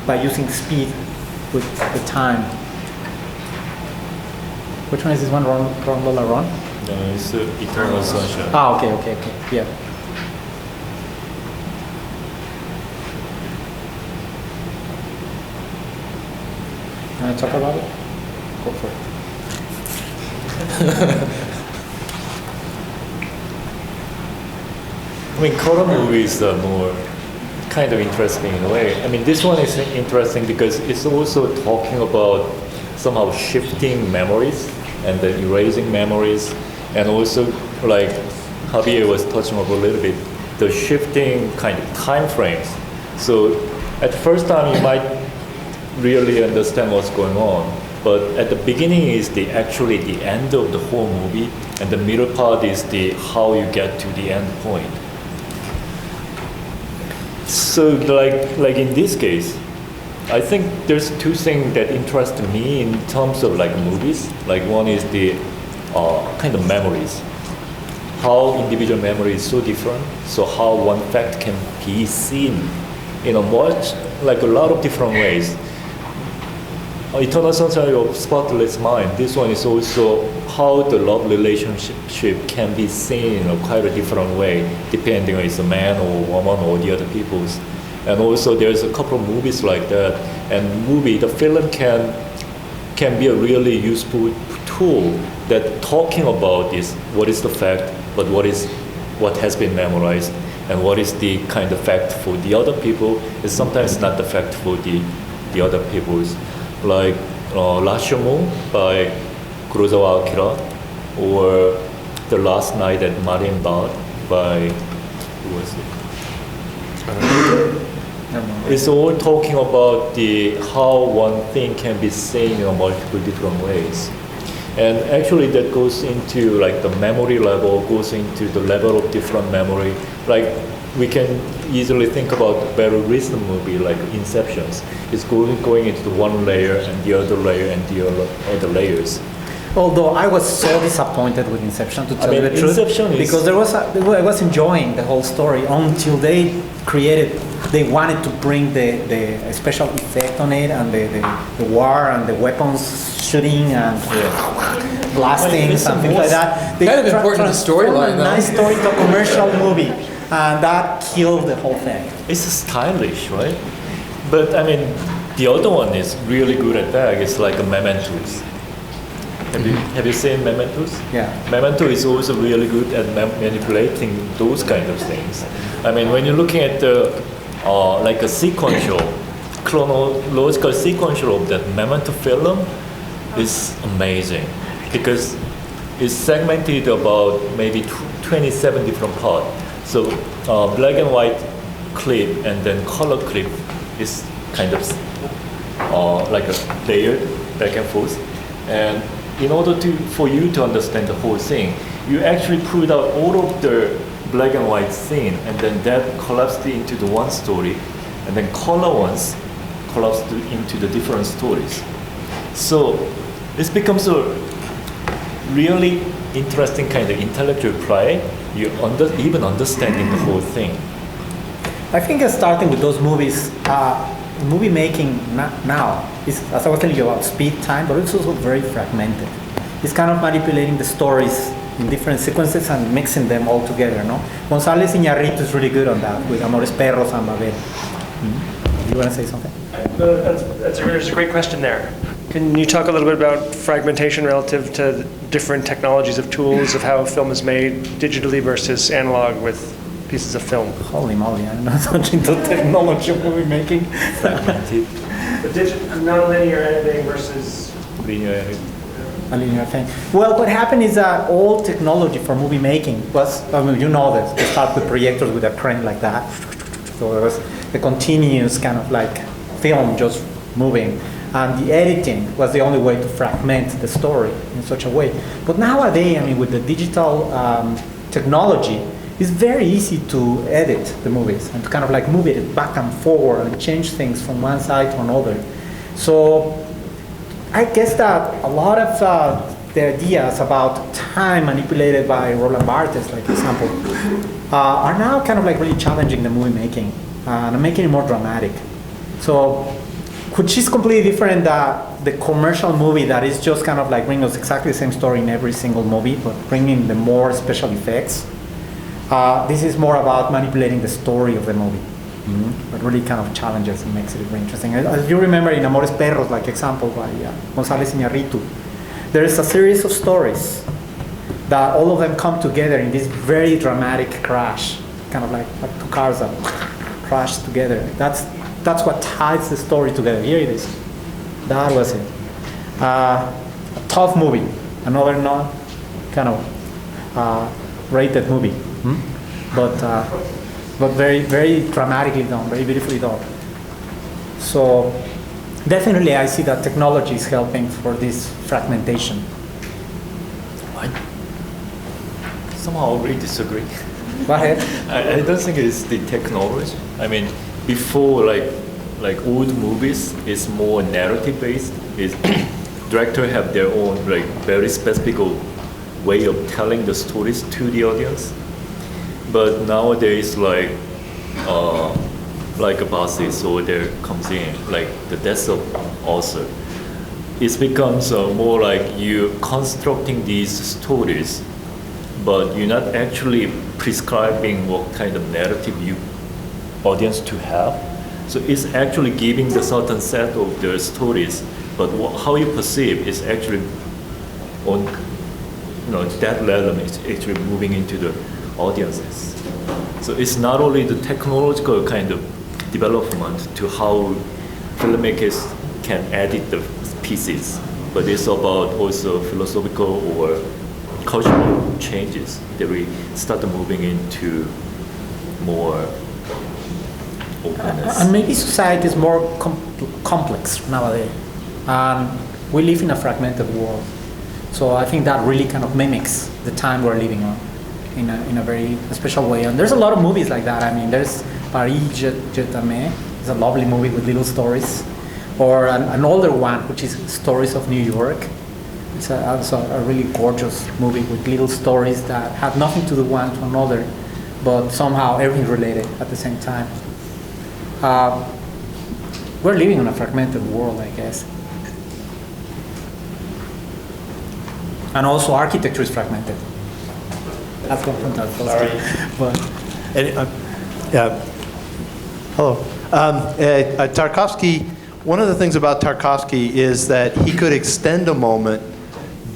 by using speed with the time. Which one is this one? Run, Lola, Run? No, it's Eternal Sunshine. Ah, okay, yeah. Want to talk about it? Go for it. I mean, color movies are more kind of interesting in a way. I mean, this one is interesting because it's also talking about somehow shifting memories and then erasing memories, and also, like Javier was touching on a little bit, the shifting kind of time frames. So at the first time you might really understand what's going on, but at the beginning is actually the end of the whole movie, and the middle part is how you get to the end point. So like in this case, I think there's two things that interest me in terms of like movies. Like one is the kind of memories. How individual memory is so different. So how one fact can be seen in a lot of different ways. Eternal Sunshine of Spotless Mind. This one is also how the love relationship can be seen in quite a different way, depending on it's a man or a woman or the other people's. And also there's a couple of movies like that. And the film can be a really useful tool that talking about this, what is the fact, but what has been memorized, and what is the kind of fact for the other people is sometimes not the fact for the other people's. Like Rashomon by Kurosawa Akira, or The Last Night at Marienbad by, who was it? It's all talking about how one thing can be seen in multiple different ways. And actually that goes into like the memory level, goes into the level of different memory. Like we can easily think about a very recent movie like Inceptions. It's going into the one layer and the other layer and the other layers. Although I was so disappointed with Inception, to tell you the truth, Inception because I was enjoying the whole story until they wanted to bring the special effect on it, and the war and the weapons shooting and blasting, something like that. They kind of important to the storyline, though. Nice story to a commercial movie, and that killed the whole thing. It's stylish, right? But I mean, the other one is really good at that. It's like a Mementos. Have you seen Mementos? Yeah. Memento is also really good at manipulating those kind of things. I mean, when you're looking at like a sequential, chronological sequential of that Memento film, is amazing because it's segmented about maybe 27 different parts. So black and white clip and then color clip is kind of like a layered back and forth. And in order for you to understand the whole thing, you actually pulled out all of the black and white scene, and then that collapsed into the one story, and then color ones collapsed into the different stories. So this becomes a really interesting kind of intellectual play. You even understanding the whole thing. I think starting with those movies, movie making now is, as I was telling you, about speed, time, but it's also very fragmented. It's kind of manipulating the stories in different sequences and mixing them all together, no? González Iñárritu is really good on that with Amores Perros and Babel. You want to say something? There's a great question there. Can you talk a little bit about fragmentation relative to different technologies of tools of how film is made digitally versus analog with pieces of film? Holy moly, I'm not touching the technology of movie making. Fragmented. Non-linear editing versus Linear. A linear thing. Well, what happened is that all technology for movie making was, I mean, you know this, they start with projectors with a crane like that. So it was a continuous kind of like film just moving. And the editing was the only way to fragment the story in such a way. But nowadays, I mean, with the digital technology, it's very easy to edit the movies and to kind of like move it back and forward and change things from one side to another. So I guess that a lot of the ideas about time manipulated by Roland Barthes, like example, are now kind of like really challenging the movie making and making it more dramatic. So, which is completely different than the commercial movie that is just kind of like bringing us exactly the same story in every single movie, but bringing the more special effects. This is more about manipulating the story of the movie. But really kind of challenges and makes it very interesting. As you remember in Amores Perros, like example by González Iñárritu, there is a series of stories that all of them come together in this very dramatic crash, kind of like two cars that crash together. That's what ties the story together. Here it is. That was it. A tough movie, another not kind of rated movie, but very, very dramatically done, very beautifully done. So definitely I see that technology is helping for this fragmentation. I somehow really disagree. Go ahead. I don't think it's the technology. I mean, before like old movies, it's more narrative based. It's directors have their own like very specific way of telling the stories to the audience. But nowadays, like a basis or there comes in, like the death of author, it becomes more like you constructing these stories, but you're not actually prescribing what kind of narrative you audience to have. So it's actually giving the certain set of the stories, but how you perceive is actually on, that level is actually moving into the audiences. So it's not only the technological kind of development to how filmmakers can edit the pieces, but it's about also philosophical or cultural changes that we start moving into more openness. And maybe society is more complex nowadays. We live in a fragmented world. So I think that really kind of mimics the time we're living on in a very special way. And there's a lot of movies like that. I mean, there's Paris, Je t'aimais. It's a lovely movie with little stories. Or an older one, which is Stories of New York. It's also a really gorgeous movie with little stories that have nothing to do one to another, but somehow everything related at the same time. We're living in a fragmented world, I guess. And also architecture is fragmented. That's one from that. Sorry. But hello. Tarkovsky, one of the things about Tarkovsky is that he could extend a moment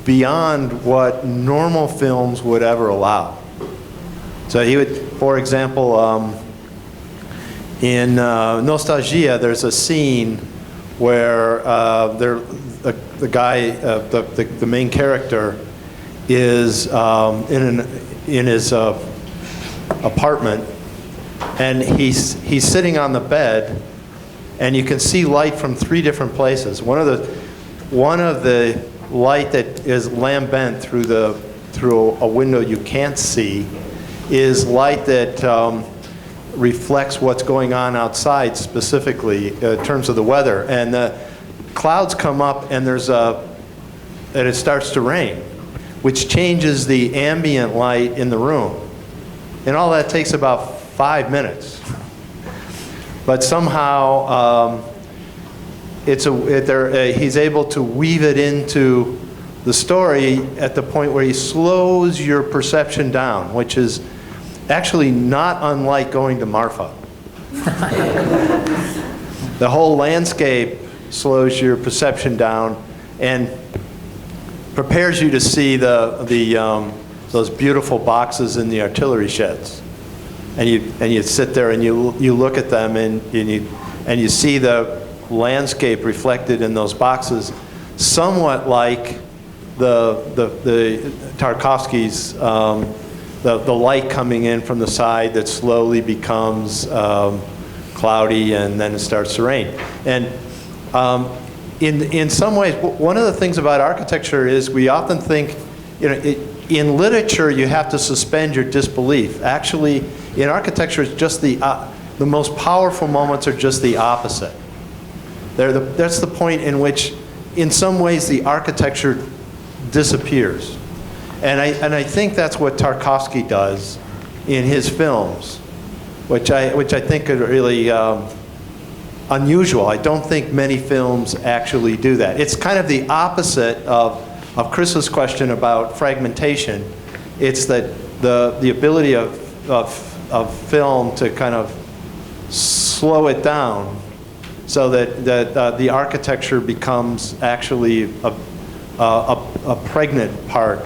beyond what normal films would ever allow. So he would, for example, in Nostalgia, there's a scene where the guy, the main character, is in his apartment, and he's sitting on the bed, and you can see light from 3 different places. One of the light that is lambent through a window you can't see is light that reflects what's going on outside, specifically in terms of the weather. And the clouds come up, and it starts to rain, which changes the ambient light in the room. And all that takes about 5 minutes. But somehow he's able to weave it into the story at the point where he slows your perception down, which is actually not unlike going to Marfa. The whole landscape slows your perception down and prepares you to see those beautiful boxes in the artillery sheds. And you sit there and you look at them and you see the landscape reflected in those boxes, somewhat like the Tarkovsky's the light coming in from the side that slowly becomes cloudy and then it starts to rain. And in some ways, one of the things about architecture is we often think, in literature you have to suspend your disbelief. Actually, in architecture, it's just the most powerful moments are just the opposite. That's the point in which, in some ways, the architecture disappears. And I think that's what Tarkovsky does in his films, which I think are really unusual. I don't think many films actually do that. It's kind of the opposite of Chris's question about fragmentation. It's that the ability of film to kind of slow it down so that the architecture becomes actually a pregnant part,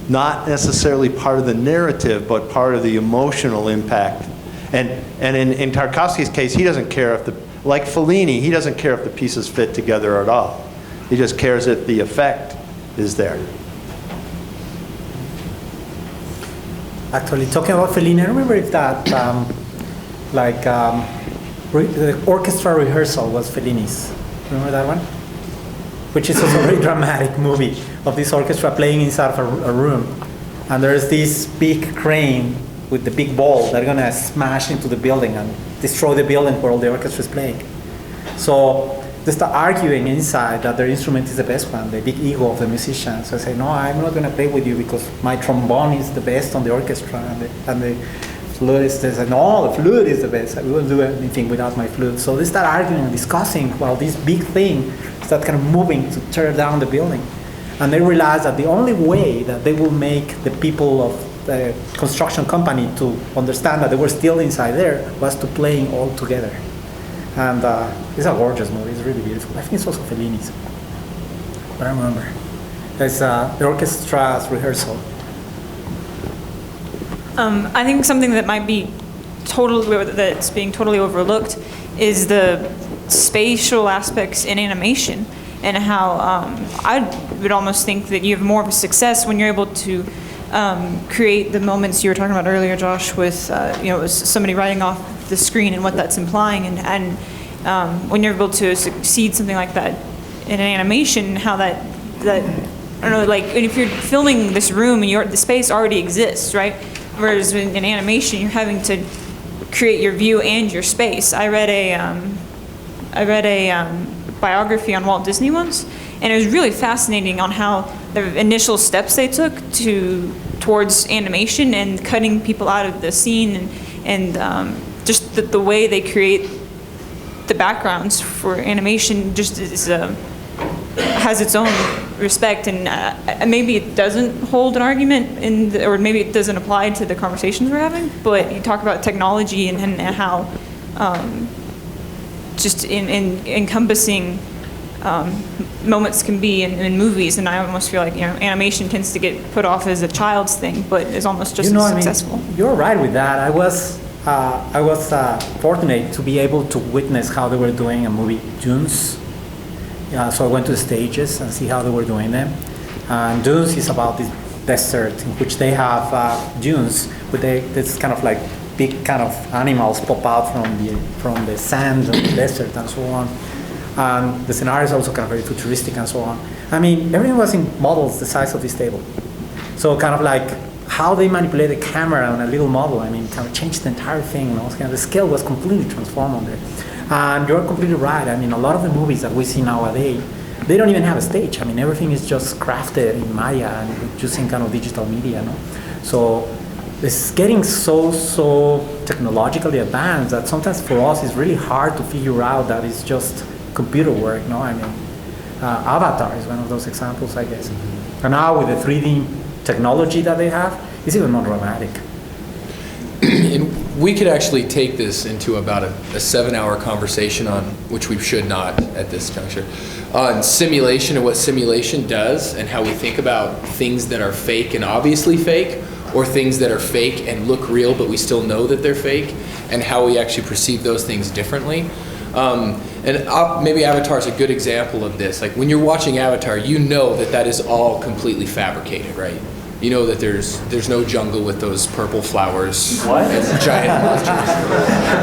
not necessarily part of the narrative, but part of the emotional impact. And in Tarkovsky's case, he doesn't care like Fellini, he doesn't care if the pieces fit together at all. He just cares if the effect is there. Actually, talking about Fellini, I remember if that, the orchestra rehearsal was Fellini's. Remember that one? Which is also a very dramatic movie of this orchestra playing inside of a room. And there's this big crane with the big ball that are going to smash into the building and destroy the building where all the orchestra is playing. So they start arguing inside that their instrument is the best one, the big ego of the musicians. So I say, no, I'm not going to play with you because my trombone is the best on the orchestra. And the flutist says, no, the flute is the best. We won't do anything without my flute. So they start arguing and discussing while this big thing starts kind of moving to tear down the building. And they realize that the only way that they will make the people of the construction company to understand that they were still inside there was to playing all together. And it's a gorgeous movie. It's really beautiful. I think it's also Fellini's. But I remember. It's the orchestra's rehearsal. I think something that might be that's being totally overlooked is the spatial aspects in animation, and how I would almost think that you have more of a success when you're able to create the moments you were talking about earlier, Josh, with somebody writing off the screen and what that's implying, and when you're able to succeed something like that in an animation, how that I don't know, like if you're filming this room and the space already exists, right? Whereas in animation, you're having to create your view and your space. I read a biography on Walt Disney once, and it was really fascinating on how the initial steps they took towards animation and cutting people out of the scene, and just the way they create the backgrounds for animation just has its own respect, and maybe it doesn't hold an argument or maybe it doesn't apply to the conversations we're having, but you talk about technology and how just in encompassing moments can be in movies, and I almost feel like animation tends to get put off as a child's thing, but is almost just as successful. You're right with that. I was fortunate to be able to witness how they were doing a movie, Dunes. So I went to the stages and see how they were doing them. And Dunes is about this desert in which they have dunes, but it's kind of like big kind of animals pop out from the sand and the desert and so on. And the scenario is also kind of very futuristic and so on. I mean, everything was in models the size of this table. So kind of like how they manipulate the camera on a little model, I mean, kind of changed the entire thing. You know? Kind of the scale was completely transformed on there. And you're completely right. I mean, a lot of the movies that we see nowadays, they don't even have a stage. I mean, everything is just crafted in Maya and using kind of digital media. No? So it's getting so technologically advanced that sometimes for us it's really hard to figure out that it's just computer work. No, I mean, Avatar is one of those examples, I guess. And now with the 3D technology that they have, it's even more dramatic. And we could actually take this into about a 7-hour conversation on, which we should not at this juncture, on simulation and what simulation does and how we think about things that are fake and obviously fake, or things that are fake and look real but we still know that they're fake, and how we actually perceive those things differently. Maybe Avatar is a good example of this. Like when you're watching Avatar, you know that is all completely fabricated, right? You know that there's no jungle with those purple flowers and giant monsters.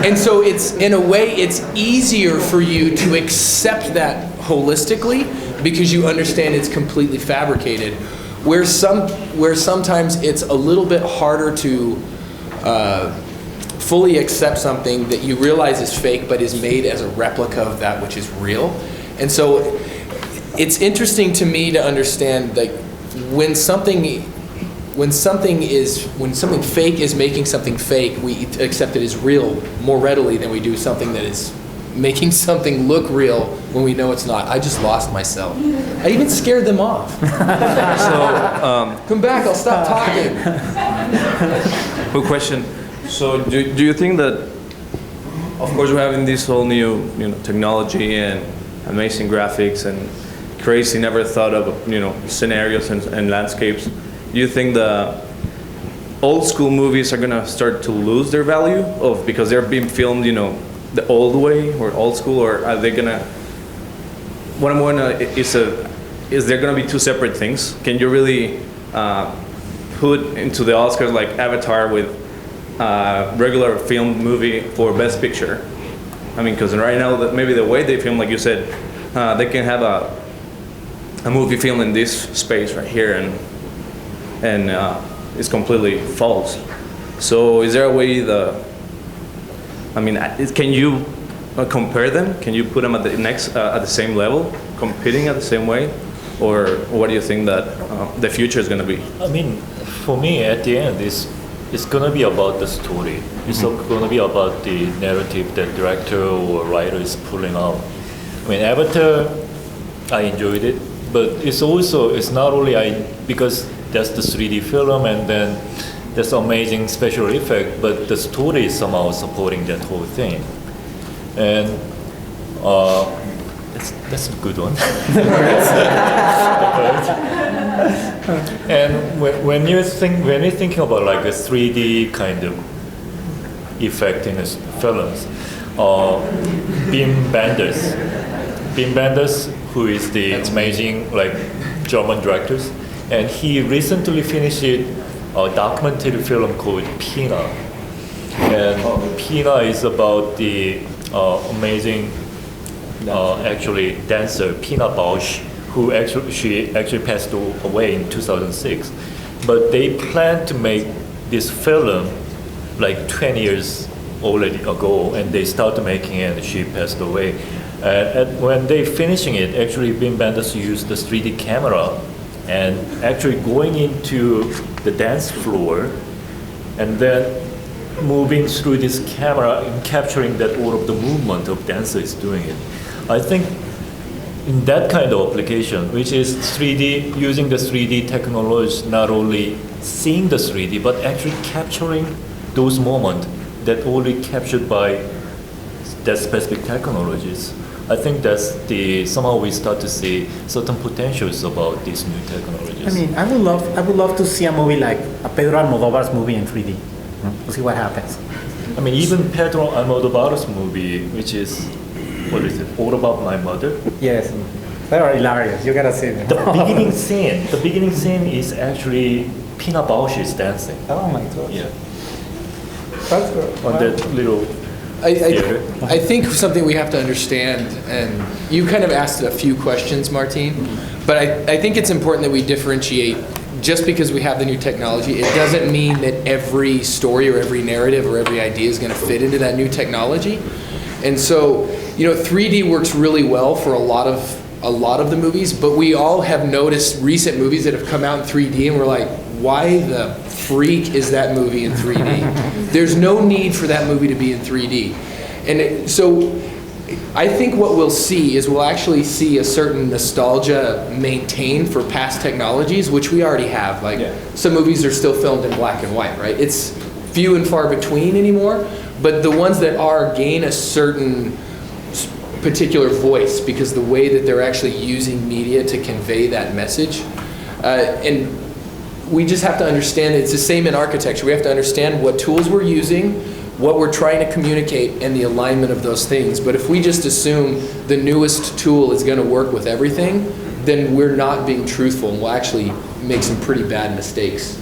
And so it's, in a way, it's easier for you to accept that holistically because you understand it's completely fabricated. Where sometimes it's a little bit harder to fully accept something that you realize is fake but is made as a replica of that which is real. And so it's interesting to me to understand, like, when something fake is making something fake, we accept it as real more readily than we do something that is making something look real when we know it's not. I just lost myself. I even scared them off. Come back, I'll stop talking. Quick question. So do you think that, of course, we're having this whole new technology and amazing graphics and crazy, never thought of scenarios and landscapes. Do you think the old school movies are gonna start to lose their value because they're being filmed, the old way or old school, or are they gonna? What I'm wondering is there gonna be two separate things? Can you really put into the Oscars like Avatar with regular film movie for Best Picture? I mean, because right now maybe the way they film, like you said, they can have a movie film in this space right here and it's completely false. So is there a way can you compare them? Can you put them at the same level, competing at the same way? Or what do you think that the future is going to be? I mean, for me, at the end, it's going to be about the story. It's going to be about the narrative that director or writer is pulling out. I mean, Avatar, I enjoyed it, but it's not only because that's the 3D film and then there's amazing special effect, but the story is somehow supporting that whole thing. And that's a good one. And when you're thinking about like a 3D kind of effect in films, Wim Wenders, who is the amazing German director, and he recently finished a documentary film called Pina. And Pina is about the amazing dancer Pina Bausch, who she passed away in 2006. But they planned to make this film 20 years already ago, and they started making it and she passed away. And when they finishing it, actually Wim Wenders used the 3D camera and actually going into the dance floor and then moving through this camera and capturing that all of the movement of dancers doing it. I think in that kind of application, which is 3D, using the 3D technology, not only seeing the 3D, but actually capturing those moments that only captured by that specific technologies. I think that's somehow we start to see certain potentials about these new technologies. I mean, I would love to see a movie like a Pedro Almodovar's movie in 3D. To see what happens. I mean, even Pedro Almodovar's movie, which is, what is it, All About My Mother? Yes, they are hilarious. You gotta see them. The beginning scene is actually Pina Bausch is dancing. Oh my God. Yeah. on that little theater. I think something we have to understand, and you kind of asked a few questions, Martine, but I think it's important that we differentiate. Just because we have the new technology, it doesn't mean that every story or every narrative or every idea is going to fit into that new technology. And so, 3D works really well for a lot of the movies, but we all have noticed recent movies that have come out in 3D and we're like, why the freak is that movie in 3D? There's no need for that movie to be in 3D. And so I think what we'll see is we'll actually see a certain nostalgia maintained for past technologies, which we already have. Like some movies are still filmed in black and white, right? It's few and far between anymore, but the ones that are gain a certain particular voice because the way that they're actually using media to convey that message. And we just have to understand it's the same in architecture. We have to understand what tools we're using, what we're trying to communicate, and the alignment of those things. But if we just assume the newest tool is going to work with everything, then we're not being truthful and we'll actually make some pretty bad mistakes.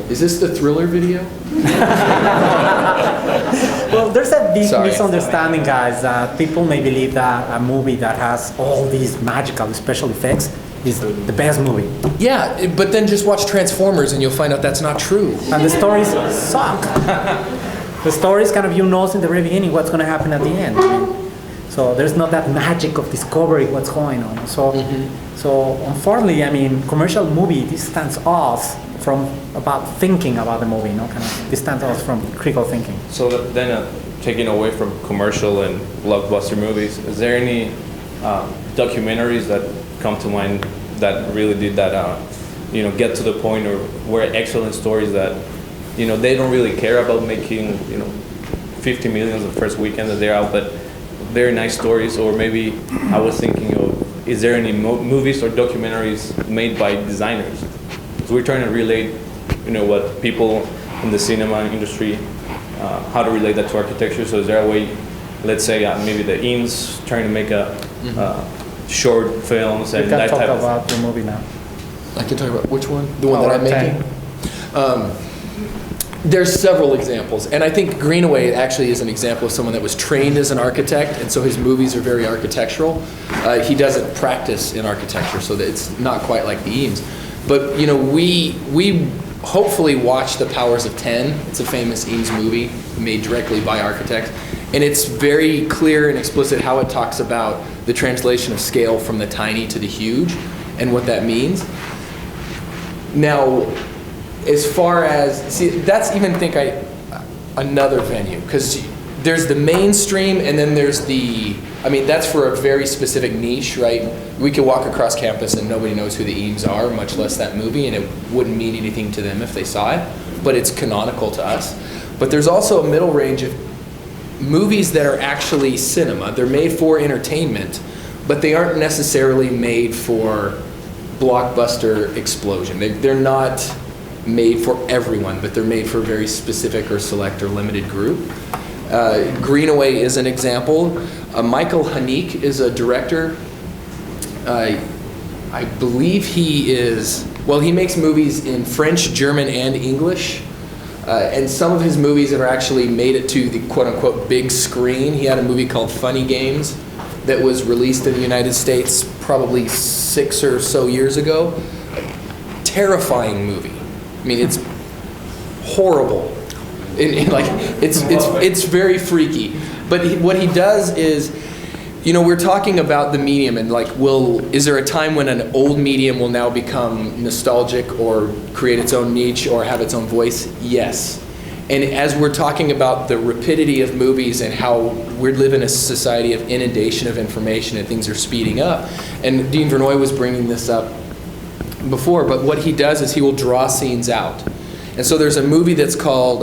Is this the Thriller video? Well, there's a big Sorry. misunderstanding, guys, that people may believe that a movie that has all these magical special effects is the best movie. Yeah, but then just watch Transformers and you'll find out that's not true. And the stories suck. The stories kind of, you know in the very beginning what's going to happen at the end. So there's not that magic of discovering what's going on. So, so unfortunately, commercial movie, this stands off from about thinking about the movie, this stands off from critical thinking. So then, taking away from commercial and blockbuster movies, is there any documentaries that come to mind that really did that, get to the point or were excellent stories that, they don't really care about making, 50 million the first weekend that they're out, but very nice stories? Or maybe I was thinking of, is there any movies or documentaries made by designers? So we're trying to relate, what people in the cinema industry, how to relate that to architecture. So is there a way, let's say maybe the Eames trying to make a short films and that type of We can talk about the movie now. I can talk about which one? The one that I'm making? There's several examples, and I think Greenaway actually is an example of someone that was trained as an architect, and so his movies are very architectural. He doesn't practice in architecture, so that it's not quite like the Eames. But we hopefully watch The Powers of 10. It's a famous Eames movie made directly by architects, and it's very clear and explicit how it talks about the translation of scale from the tiny to the huge and what that means. Now, as far as, that's even another venue, because there's the mainstream and then there's that's for a very specific niche, right? We could walk across campus and nobody knows who the Eames are, much less that movie, and it wouldn't mean anything to them if they saw it, but it's canonical to us. But there's also a middle range of movies that are actually cinema. They're made for entertainment, but they aren't necessarily made for blockbuster explosion. They're not made for everyone, but they're made for a very specific or select or limited group. Greenaway is an example. Michael Haneke is a director. I believe he makes movies in French, German, and English. And some of his movies have actually made it to the quote-unquote big screen. He had a movie called Funny Games that was released in the United States probably 6 or so years ago. Terrifying movie. It's horrible. It's very freaky. But what he does is, we're talking about the medium and is there a time when an old medium will now become nostalgic or create its own niche or have its own voice? Yes. And as we're talking about the rapidity of movies and how we live in a society of inundation of information and things are speeding up, and Dean Verneuil was bringing this up before, but what he does is he will draw scenes out. And so there's a movie that's called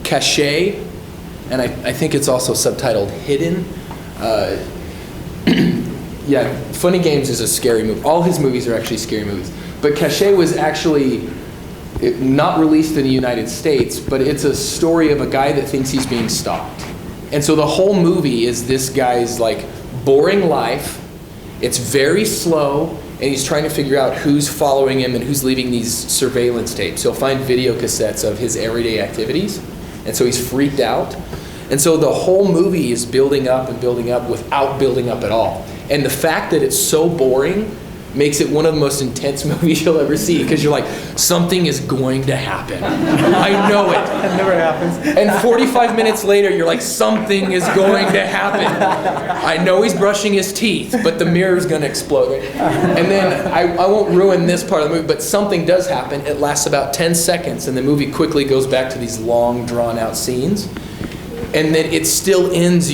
Caché, and I think it's also subtitled Hidden. Funny Games is a scary movie. All his movies are actually scary movies. But Caché was actually not released in the United States, but it's a story of a guy that thinks he's being stalked. And so the whole movie is this guy's boring life. It's very slow. and he's trying to figure out who's following him and who's leaving these surveillance tapes. He'll find video cassettes of his everyday activities, and so he's freaked out. And so the whole movie is building up and building up without building up at all. And the fact that it's so boring makes it one of the most intense movies you'll ever see, because you're like, something is going to happen. I know it. It never happens. And 45 minutes later, you're like, something is going to happen. I know he's brushing his teeth, but the mirror's going to explode. And then, I won't ruin this part of the movie, but something does happen. It lasts about 10 seconds, and the movie quickly goes back to these long, drawn-out scenes. And then it still ends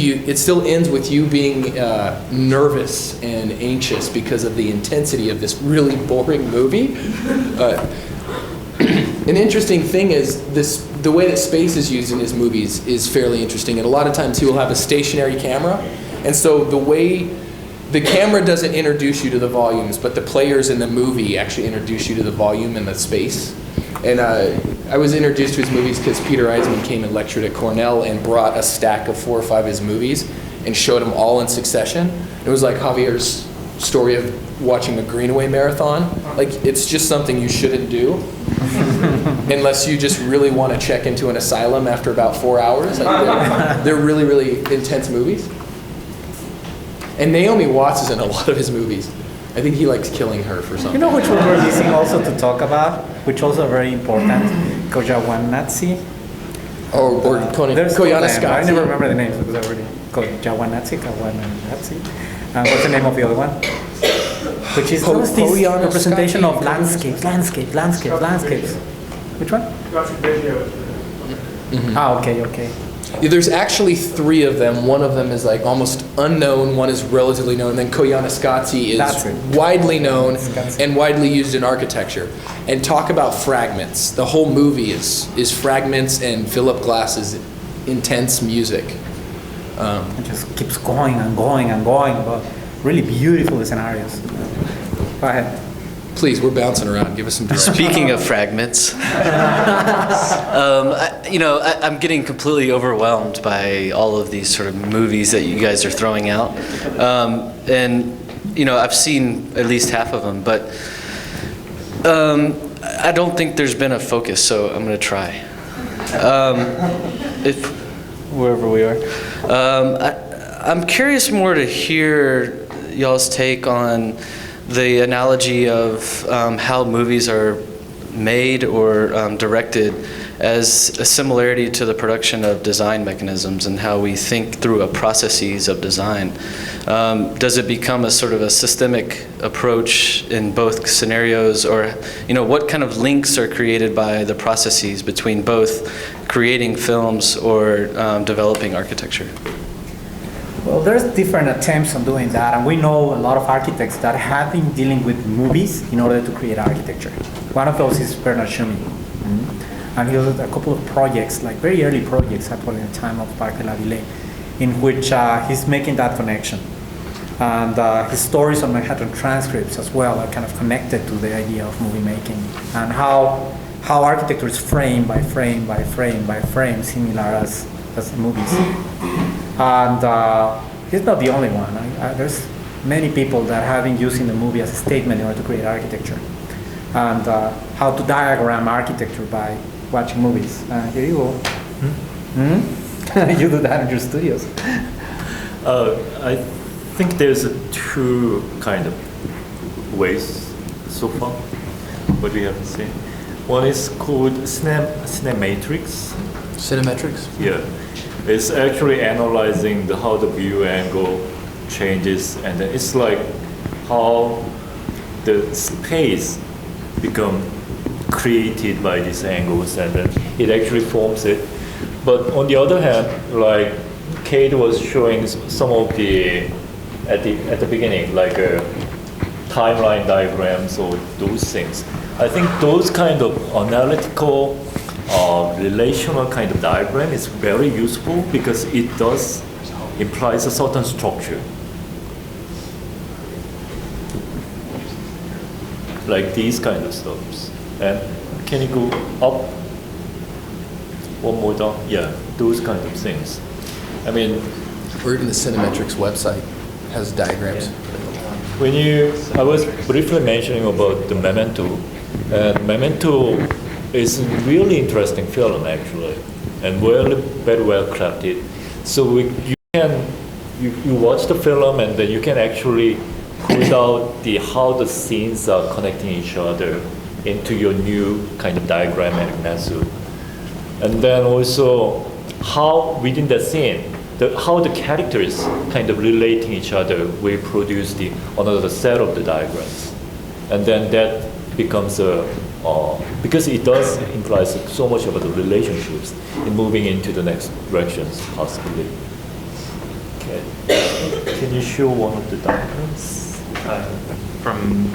with you being nervous and anxious because of the intensity of this really boring movie. An interesting thing is the way that space is used in his movies is fairly interesting. And a lot of times he will have a stationary camera. And so the way the camera doesn't introduce you to the volumes, but the players in the movie actually introduce you to the volume and the space. And I was introduced to his movies because Peter Eisman came and lectured at Cornell and brought a stack of 4 or 5 of his movies and showed them all in succession. It was like Javier's story of watching a Greenaway marathon. Like, it's just something you shouldn't do unless you just really want to check into an asylum after about 4 hours. Like, they're really, really intense movies. And Naomi Watts is in a lot of his movies. I think he likes killing her for something. You know which one we're missing also to talk about, which also very important, Koyawanatsi. Or Koyaanisqatsi. I never remember the names because I already Koyawanatsi. What's the name of the other one? Which is this representation of landscapes. Which one? Ah, okay. There's actually 3 of them. One of them is like almost unknown, one is relatively known, and then Koyaanisqatsi is widely known and widely used in architecture. And talk about fragments. The whole movie is fragments and Philip Glass's intense music. It just keeps going and going and going, but really beautiful scenarios. Go ahead. Please, we're bouncing around. Give us some direction. Speaking of fragments, I'm getting completely overwhelmed by all of these sort of movies that you guys are throwing out. And I've seen at least half of them, but I don't think there's been a focus, so I'm going to try. If wherever we are. I'm curious more to hear y'all's take on the analogy of how movies are made or directed as a similarity to the production of design mechanisms and how we think through a processes of design. Does it become a sort of a systemic approach in both scenarios, or what kind of links are created by the processes between both creating films or developing architecture? Well, there's different attempts on doing that, and we know a lot of architects that have been dealing with movies in order to create architecture. One of those is Bernard Schumi. And he has a couple of projects, like very early projects, happening in the time of Parc de la Ville, in which he's making that connection. And his stories on Manhattan transcripts as well are kind of connected to the idea of movie making, and how architecture is frame by frame by frame by frame, similar as the movies. And he's not the only one. There's many people that have been using the movie as a statement in order to create architecture. And how to diagram architecture by watching movies. Here you go. You do that in your studios. I think there's 2 kind of ways so far, what we have seen. One is called cinemetrics. Cinemetrics? Yeah. It's actually analyzing how the view angle changes, and then it's like how the space become created by these angles, and then it actually forms it. But on the other hand, like Kate was showing some of the at the beginning, like timeline diagrams or those things. I think those kind of analytical relational kind of diagram is very useful because it does implies a certain structure. Like these kind of stuffs. And can you go up? One more down? Yeah, those kind of things. I mean, or even the Cinemetrics website has diagrams. I was briefly mentioning about the Memento, and Memento is a really interesting film actually, and very well crafted. So you watch the film and then you can actually put out how the scenes are connecting each other into your new kind of diagrammatic method. And then also how within the scene, how the characters kind of relating each other will produce another set of the diagrams. And then that becomes because it does imply so much about the relationships in moving into the next directions possibly. Okay. Can you show one of the diagrams? From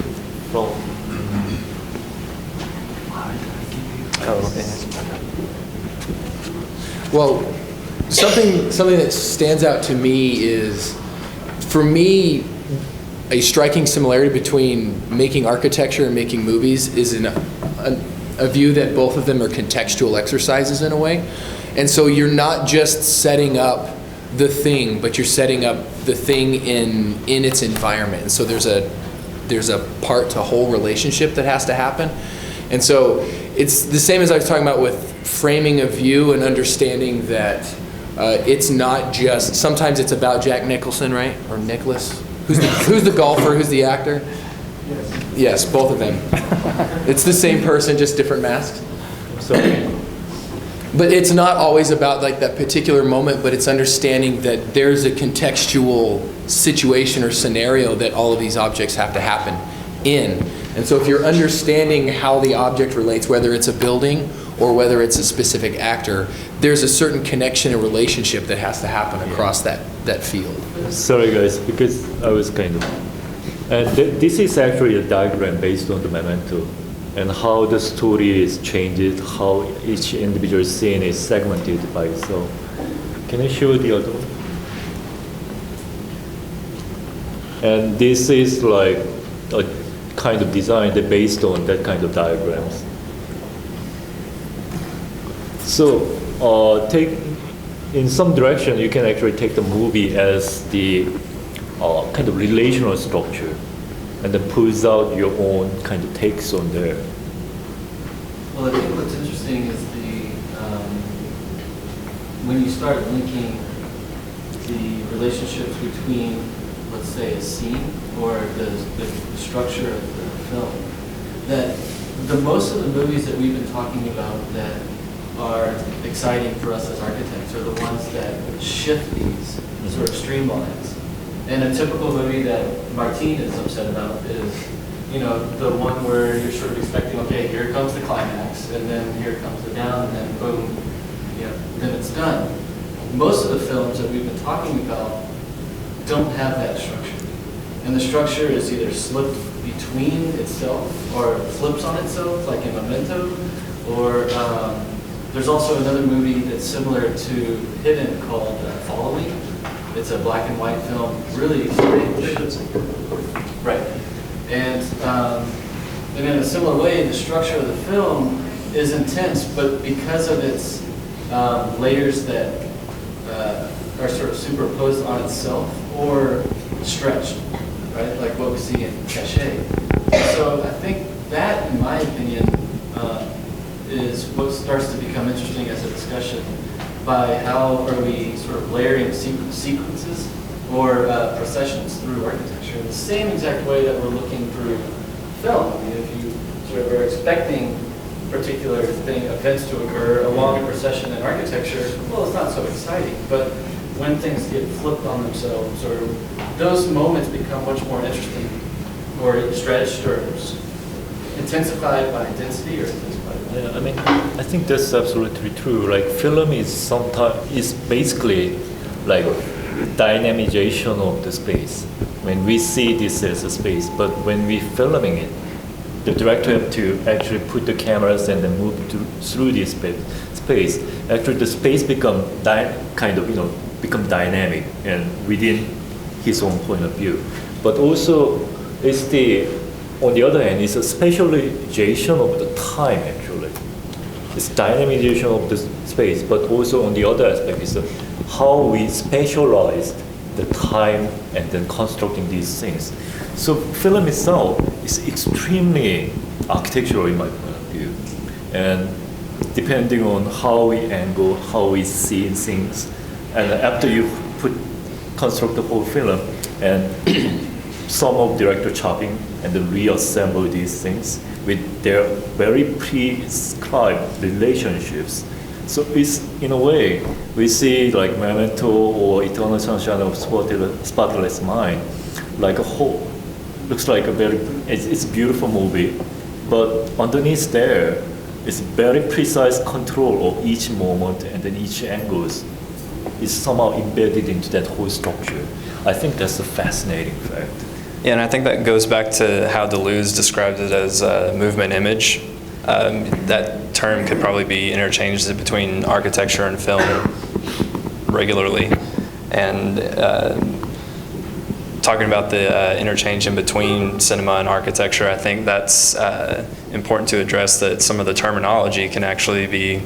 Well, something that stands out to me is, for me, a striking similarity between making architecture and making movies is a view that both of them are contextual exercises in a way. And so you're not just setting up the thing, but you're setting up the thing in its environment. And so there's a part to whole relationship that has to happen. And so it's the same as I was talking about with framing a view and understanding that it's not just, sometimes it's about Jack Nicholson, right? Or Nicholas. Who's the golfer? Who's the actor? Yes, both of them. It's the same person, just different masks. But it's not always about like that particular moment, but it's understanding that there's a contextual situation or scenario that all of these objects have to happen in. And so if you're understanding how the object relates, whether it's a building or whether it's a specific actor, there's a certain connection and relationship that has to happen across that field. Sorry guys, because I was kind of... And this is actually a diagram based on the Memento and how the story is changed, how each individual scene is segmented by itself. Can I show the other one? And this is like a kind of design that based on that kind of diagrams. So in some direction, you can actually take the movie as the kind of relational structure and then pulls out your own kind of takes on there. Well, I think what's interesting is when you start linking the relationships between, let's say, a scene or the structure of the film, that most of the movies that we've been talking about that are exciting for us as architects are the ones that shift these sort of streamlines. And a typical movie that Martine is upset about is, the one where you're sort of expecting, okay, here comes the climax, and then here comes the down, and then boom, then it's done. Most of the films that we've been talking about don't have that structure. And the structure is either slipped between itself or flips on itself, like in Memento, or there's also another movie that's similar to Hidden called Following. It's a black and white film, really strange. Right. And in a similar way, the structure of the film is intense, but because of its layers that are sort of superimposed on itself or stretched, right? Like what we see in Cachet. So I think that, in my opinion, is what starts to become interesting as a discussion by how are we sort of layering sequences or processions through architecture in the same exact way that we're looking through film. I mean, if you sort of are expecting particular events to occur along a procession in architecture, well, it's not so exciting. But when things get flipped on themselves, or those moments become much more interesting, or stretched, or intensified by density, or intensified by... Yeah, I mean, I think that's absolutely true. Like, film is basically like dynamization of the space. When we see this as a space, but when we're filming it, the director have to actually put the cameras and then move through this space. Actually, the space become become dynamic and within his own point of view. But also, on the other hand, it's a spatialization of the time actually. It's dynamization of the space, but also on the other aspect is how we spatialize the time and then constructing these things. So film itself is extremely architectural in my point of view. And depending on how we angle, how we see things, and after you construct the whole film, and some of director chopping and then reassemble these things with their very prescribed relationships. So it's, in a way, we see like Memento or Eternal Sunshine of Spotless Mind, like a whole, looks like it's a beautiful movie, but underneath there, it's very precise control of each moment and then each angles is somehow embedded into that whole structure. I think that's a fascinating fact. Yeah, and I think that goes back to how Deleuze described it as a movement image. That term could probably be interchanged between architecture and film regularly. And talking about the interchange in between cinema and architecture, I think that's important to address, that some of the terminology can actually be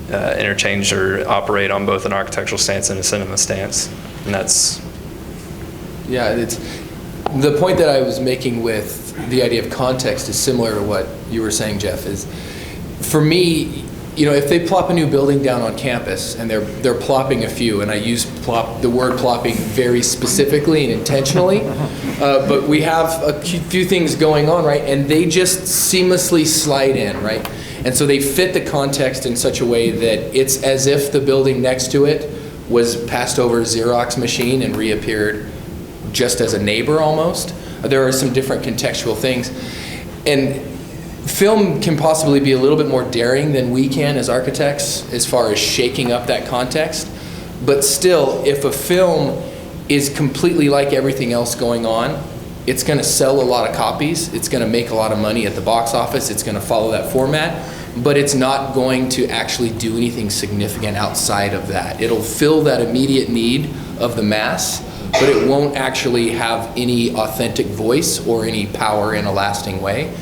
interchanged or operate on both an architectural stance and a cinema stance. And that's... Yeah, it's the point that I was making with the idea of context is similar to what you were saying, Jeff, is for me, you know, if they plop a new building down on campus and they're plopping a few, and I use the word plopping very specifically and intentionally, but we have a few things going on, right? And they just seamlessly slide in, right? And so they fit the context in such a way that it's as if the building next to it was passed over a Xerox machine and reappeared just as a neighbor almost. There are some different contextual things. And film can possibly be a little bit more daring than we can as architects as far as shaking up that context. But still, if a film is completely like everything else going on, it's going to sell a lot of copies, it's going to make a lot of money at the box office, it's going to follow that format, but it's not going to actually do anything significant outside of that. It'll fill that immediate need of the mass, but it won't actually have any authentic voice or any power in a lasting way.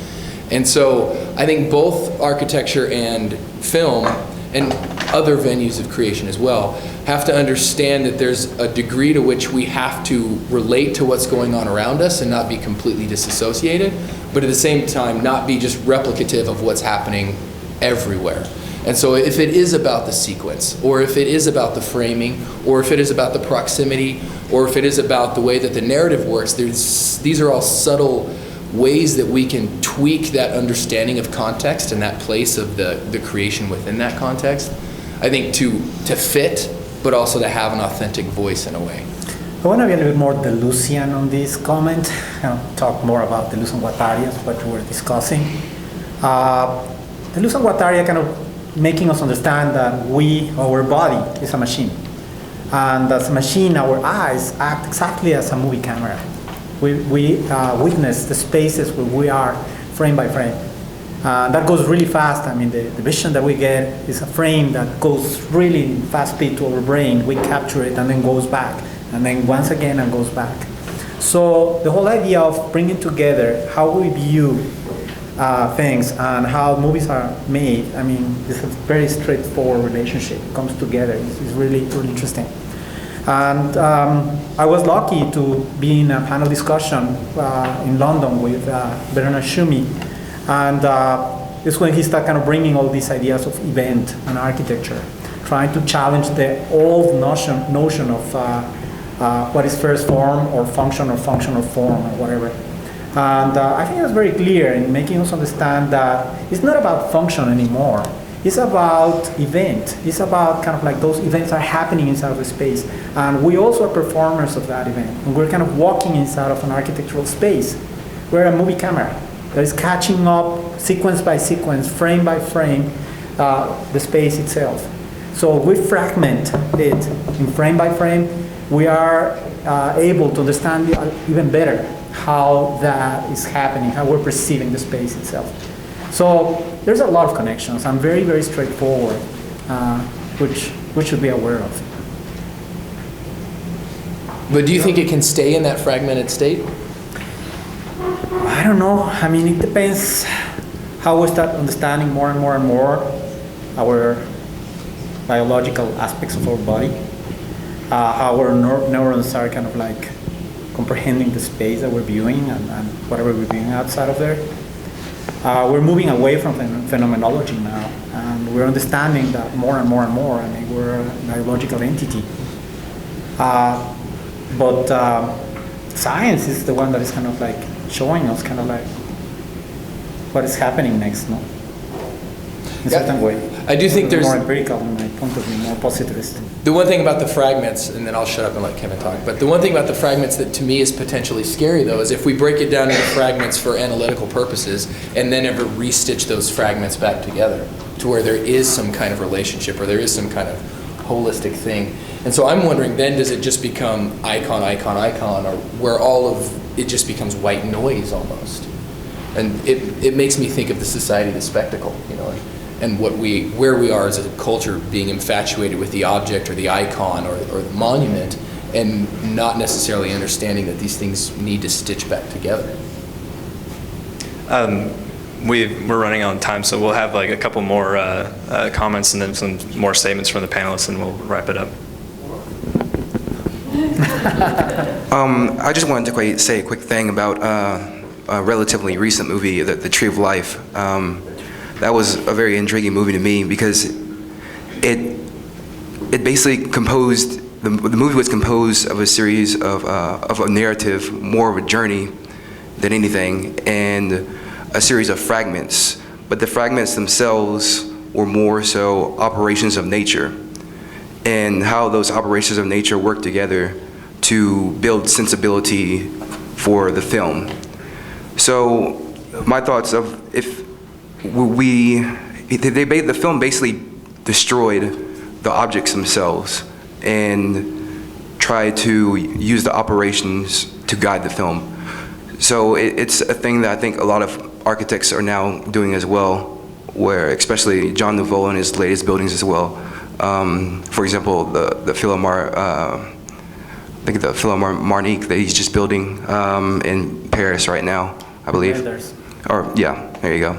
And so I think both architecture and film and other venues of creation as well have to understand that there's a degree to which we have to relate to what's going on around us and not be completely disassociated, but at the same time not be just replicative of what's happening everywhere. And so if it is about the sequence, or if it is about the framing, or if it is about the proximity, or if it is about the way that the narrative works, these are all subtle ways that we can tweak that understanding of context and that place of the creation within that context, I think to fit, but also to have an authentic voice in a way. I want to be a little bit more Deleuzian on this comment, talk more about Deleuze and Guattari, what we were discussing. Deleuze and Guattari are kind of making us understand that our body is a machine. And as a machine, our eyes act exactly as a movie camera. We witness the spaces where we are frame by frame. That goes really fast. I mean, the vision that we get is a frame that goes really fast speed to our brain. We capture it and then goes back, and then once again and goes back. So the whole idea of bringing together how we view things and how movies are made, I mean, it's a very straightforward relationship. It comes together. It's really, really interesting. And I was lucky to be in a panel discussion in London with Bernard Schumi. And it's when he started kind of bringing all these ideas of event and architecture, trying to challenge the old notion of what is first form or functional form or whatever. And I think it was very clear in making us understand that it's not about function anymore. It's about event. It's about kind of like those events are happening inside of a space. And we also are performers of that event. And we're kind of walking inside of an architectural space. We're a movie camera that is catching up sequence by sequence, frame by frame, the space itself. So we fragment it in frame by frame. We are able to understand even better how that is happening, how we're perceiving the space itself. So there's a lot of connections. I'm very, very straightforward, which we should be aware of. But do you think it can stay in that fragmented state? I don't know. I mean, it depends how we start understanding more and more and more our biological aspects of our body. our neurons are kind of like comprehending the space that we're viewing and whatever we're viewing outside of there. We're moving away from phenomenology now, and we're understanding that more and more and more. I mean, we're a biological entity. But science is the one that is kind of like showing us kind of like what is happening next, no? In a certain way. I do think there's more empirical in my point of view, more positivist. the one thing about the fragments, and then I'll shut up and let Kevin talk, but the one thing about the fragments that to me is potentially scary though is if we break it down into fragments for analytical purposes and then ever restitch those fragments back together to where there is some kind of relationship or there is some kind of holistic thing. And so I'm wondering then, does it just become icon, icon, icon, or where all of it just becomes white noise almost? And it makes me think of the society of the spectacle, you know, and where we are as a culture being infatuated with the object or the icon or the monument and not necessarily understanding that these things need to stitch back together. We're running on time, so we'll have like a couple more comments and then some more statements from the panelists, and we'll wrap it up. I just wanted to say a quick thing about a relatively recent movie, The Tree of Life. That was a very intriguing movie to me because it basically composed, the movie was composed of a series of a narrative, more of a journey than anything, and a series of fragments. But the fragments themselves were more so operations of nature and how those operations of nature work together to build sensibility for the film. So my thoughts of if the film basically destroyed the objects themselves and tried to use the operations to guide the film. So it's a thing that I think a lot of architects are now doing as well, where especially John Nouvel in his latest buildings as well. For example, the Philomar, I think the Philomar Marnique that he's just building in Paris right now, I believe. Or yeah, there you go.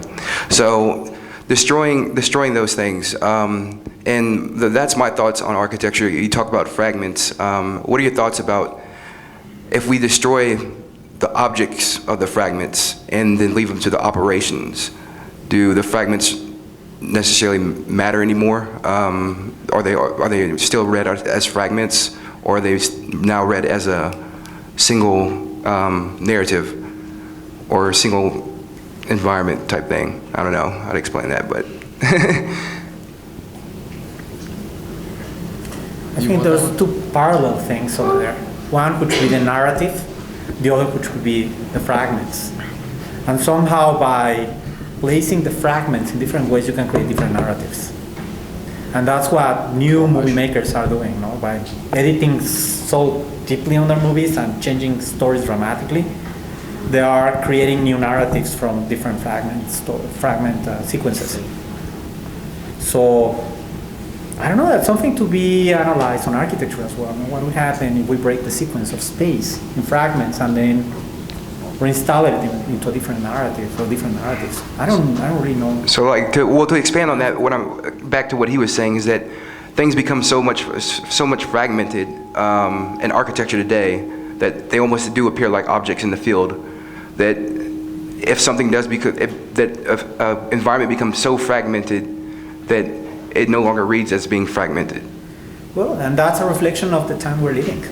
So destroying those things, and that's my thoughts on architecture. You talk about fragments. What are your thoughts about if we destroy the objects of the fragments and then leave them to the operations? Do the fragments necessarily matter anymore? Are they still read as fragments, or are they now read as a single narrative or a single environment type thing? I don't know how to explain that, but I think there's two parallel things over there. One which would be the narrative, the other which would be the fragments. And somehow by placing the fragments in different ways, you can create different narratives. And that's what new movie makers are doing, no? By editing so deeply on their movies and changing stories dramatically, they are creating new narratives from different fragment sequences. So, I don't know, that's something to be analyzed on architecture as well. I mean, what would happen if we break the sequence of space in fragments and then reinstall it into a different narrative or different narratives? I don't really know. So, like, to expand on that, back to what he was saying is that things become so much fragmented in architecture today that they almost do appear like objects in the field. That if something does environment becomes so fragmented that it no longer reads as being fragmented. Well, and that's a reflection of the time we're living.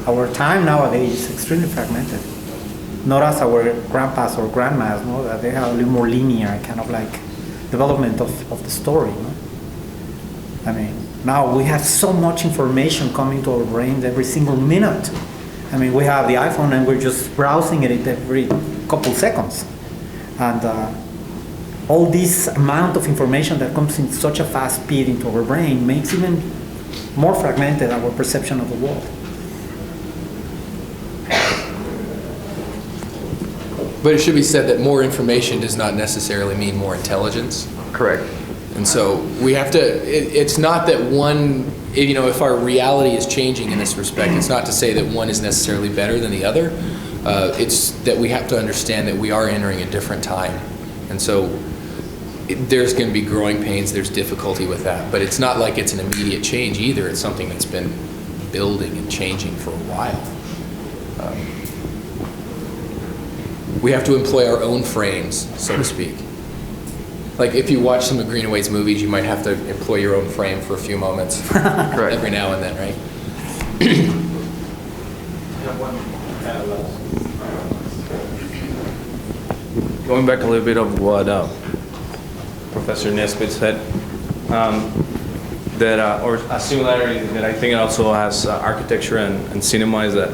Our time nowadays is extremely fragmented. Not as our grandpas or grandmas, no, that they have a little more linear kind of like development of the story. No? I mean, now we have so much information coming to our brains every single minute. I mean, we have the iPhone and we're just browsing it every couple seconds. And all this amount of information that comes in such a fast speed into our brain makes even more fragmented our perception of the world. But it should be said that more information does not necessarily mean more intelligence. Correct. And so we have to, it's not that one, if our reality is changing in this respect, it's not to say that one is necessarily better than the other. It's that we have to understand that we are entering a different time. And so there's going to be growing pains, there's difficulty with that. But it's not like it's an immediate change either. It's something that's been building and changing for a while. We have to employ our own frames, so to speak. Like if you watch some of Greenaway's movies, you might have to employ your own frame for a few moments every now and then, right? Going back a little bit of what Professor Nesbitt said, or a similarity that I think also has architecture and cinema is that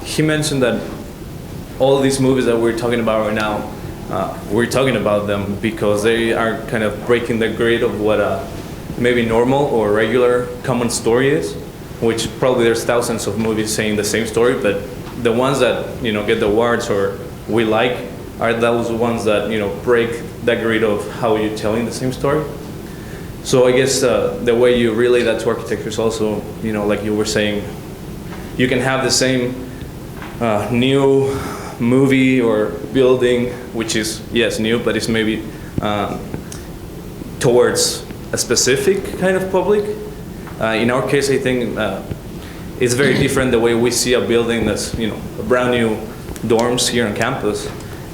he mentioned that all these movies that we're talking about right now, we're talking about them because they are kind of breaking the grid of what maybe normal or regular common story is, which probably there's thousands of movies saying the same story, but the ones that get the awards or we like are those ones that break that grid of how you're telling the same story. So I guess the way you relate that to architecture is also, like you were saying, you can have the same new movie or building, which is, yes, new, but it's maybe towards a specific kind of public. In our case, I think it's very different the way we see a building that's, a brand new dorms here on campus,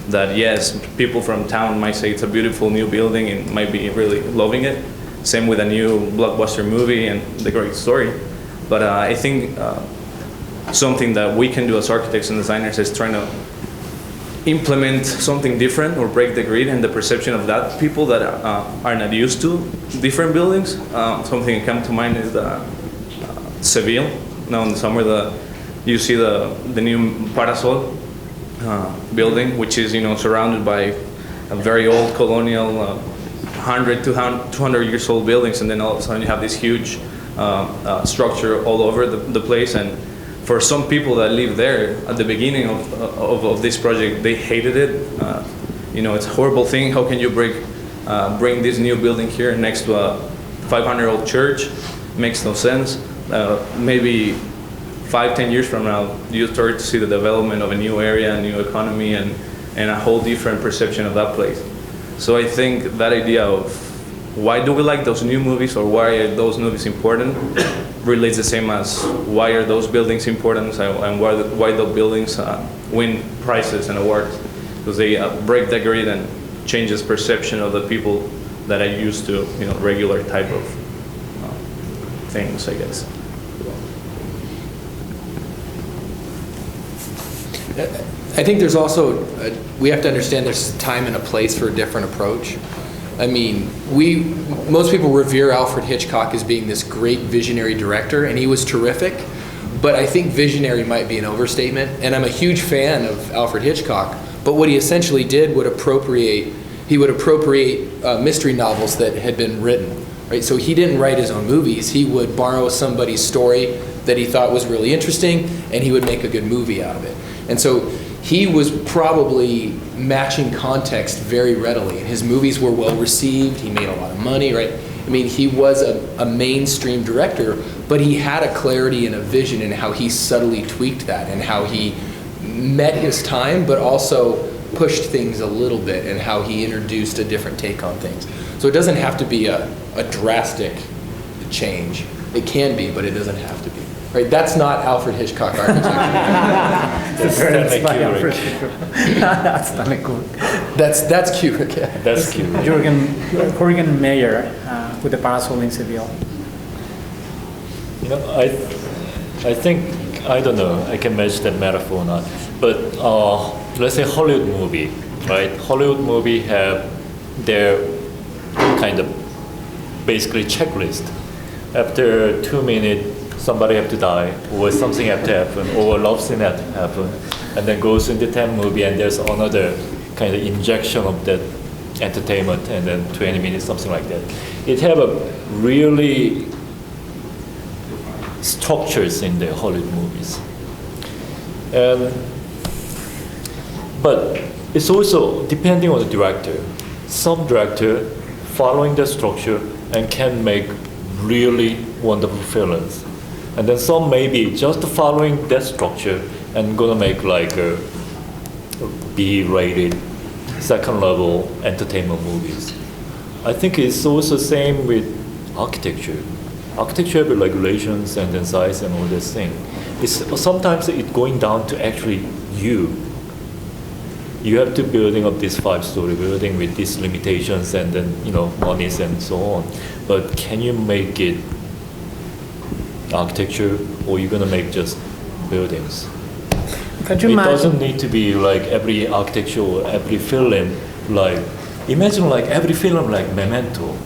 that yes, people from town might say it's a beautiful new building and might be really loving it. Same with a new blockbuster movie and the great story. But I think something that we can do as architects and designers is trying to implement something different or break the grid and the perception of that people that are not used to different buildings. Something that comes to mind is Seville. Now in the summer, you see the new Parasol building, which is surrounded by a very old colonial 100 to 200 years old buildings, and then all of a sudden you have this huge structure all over the place. And for some people that live there at the beginning of this project, they hated it. It's a horrible thing. How can you bring this new building here next to a 500-year-old church? Makes no sense. Maybe 5-10 years from now, you start to see the development of a new area, a new economy, and a whole different perception of that place. So I think that idea of why do we like those new movies or why are those movies important relates the same as why are those buildings important and why those buildings win prizes and awards, because they break the grid and changes perception of the people that are used to regular type of things, I guess. I think there's also, we have to understand there's a time and a place for a different approach. I mean, most people revere Alfred Hitchcock as being this great visionary director, and he was terrific, but I think visionary might be an overstatement, and I'm a huge fan of Alfred Hitchcock, but what he essentially did would appropriate mystery novels that had been written, right? So he didn't write his own movies. He would borrow somebody's story that he thought was really interesting, and he would make a good movie out of it. And so he was probably matching context very readily. And his movies were well received. He made a lot of money, right? I mean, he was a mainstream director, but he had a clarity and a vision in how he subtly tweaked that and how he met his time, but also pushed things a little bit and how he introduced a different take on things. So it doesn't have to be a drastic change. It can be, but it doesn't have to be. Right, that's not Alfred Hitchcock architecture. That's Stanley Kubrick. That's Stanley Kubrick. That's Kubrick. Yeah. That's Kubrick. Jürgen Meyer with the Parasol in Seville. I think, I don't know, I can match that metaphor or not, but let's say Hollywood movie, right? Hollywood movie have their kind of basically checklist. After 2 minutes, somebody have to die, or something have to happen, or a love scene have to happen, and then goes into 10 movie, and there's another kind of injection of that entertainment, and then 20 minutes, something like that. It have a really structures in the Hollywood movies. But it's also depending on the director. Some director following the structure and can make really wonderful films. And then some maybe just following that structure and gonna make like a B-rated, second level entertainment movies. I think it's also the same with architecture. architecture regulations and then size and all this thing. It's sometimes it going down to actually you. You have to building up this 5-story building with these limitations and then monies and so on. But can you make it architecture, or you're gonna make just buildings? Could you it imagine? Doesn't need to be like every architecture or every film. Like imagine like every film like Memento.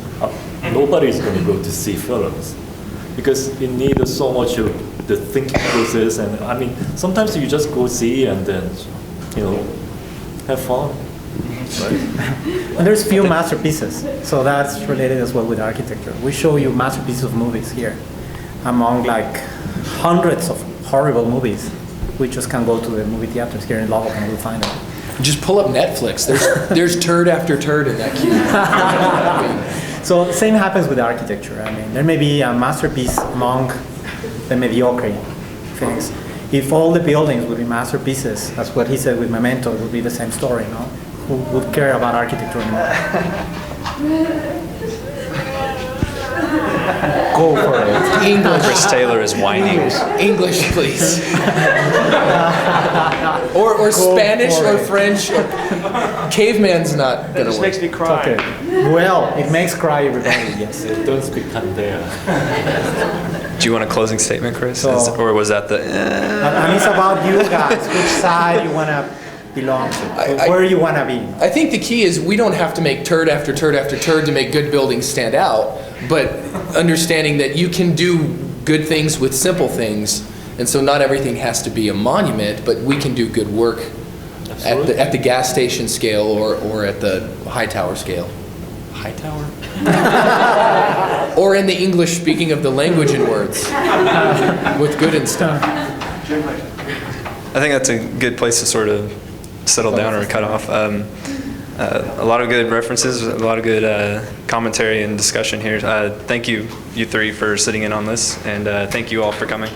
Nobody is gonna go to see films because it needs so much of the thinking process. And I mean, sometimes you just go see and then have fun. Right? And there's few masterpieces, so that's related as well with architecture. We show you masterpieces of movies here, among like hundreds of horrible movies. We just can go to the movie theaters here in Lubbock and we'll find them. Just pull up Netflix. There's turd after turd in that queue. So the same happens with architecture. I mean, there may be a masterpiece among the mediocre things. If all the buildings would be masterpieces, that's what he said with Memento, it would be the same story, no? Who would care about architecture anymore? Go for it. English. Chris Taylor is whining. English, please. or Spanish or French. Caveman's not That gonna just work. makes me cry. Okay. Well, it makes cry everybody, yes. Don't speak Candela. Do you want a closing statement, Chris? So- Or was that the... And it's about you guys, which side you want to belong to, where you want to be. I think the key is we don't have to make turd after turd after turd to make good buildings stand out, but understanding that you can do good things with simple things, and so not everything has to be a monument, but we can do good work at the gas station scale or at the high tower scale. High tower? Or in the English speaking of the language and words, with good and stuff. I think that's a good place to sort of settle down or cut off. A lot of good references, a lot of good commentary and discussion here. Thank you, you three, for sitting in on this, and thank you all for coming.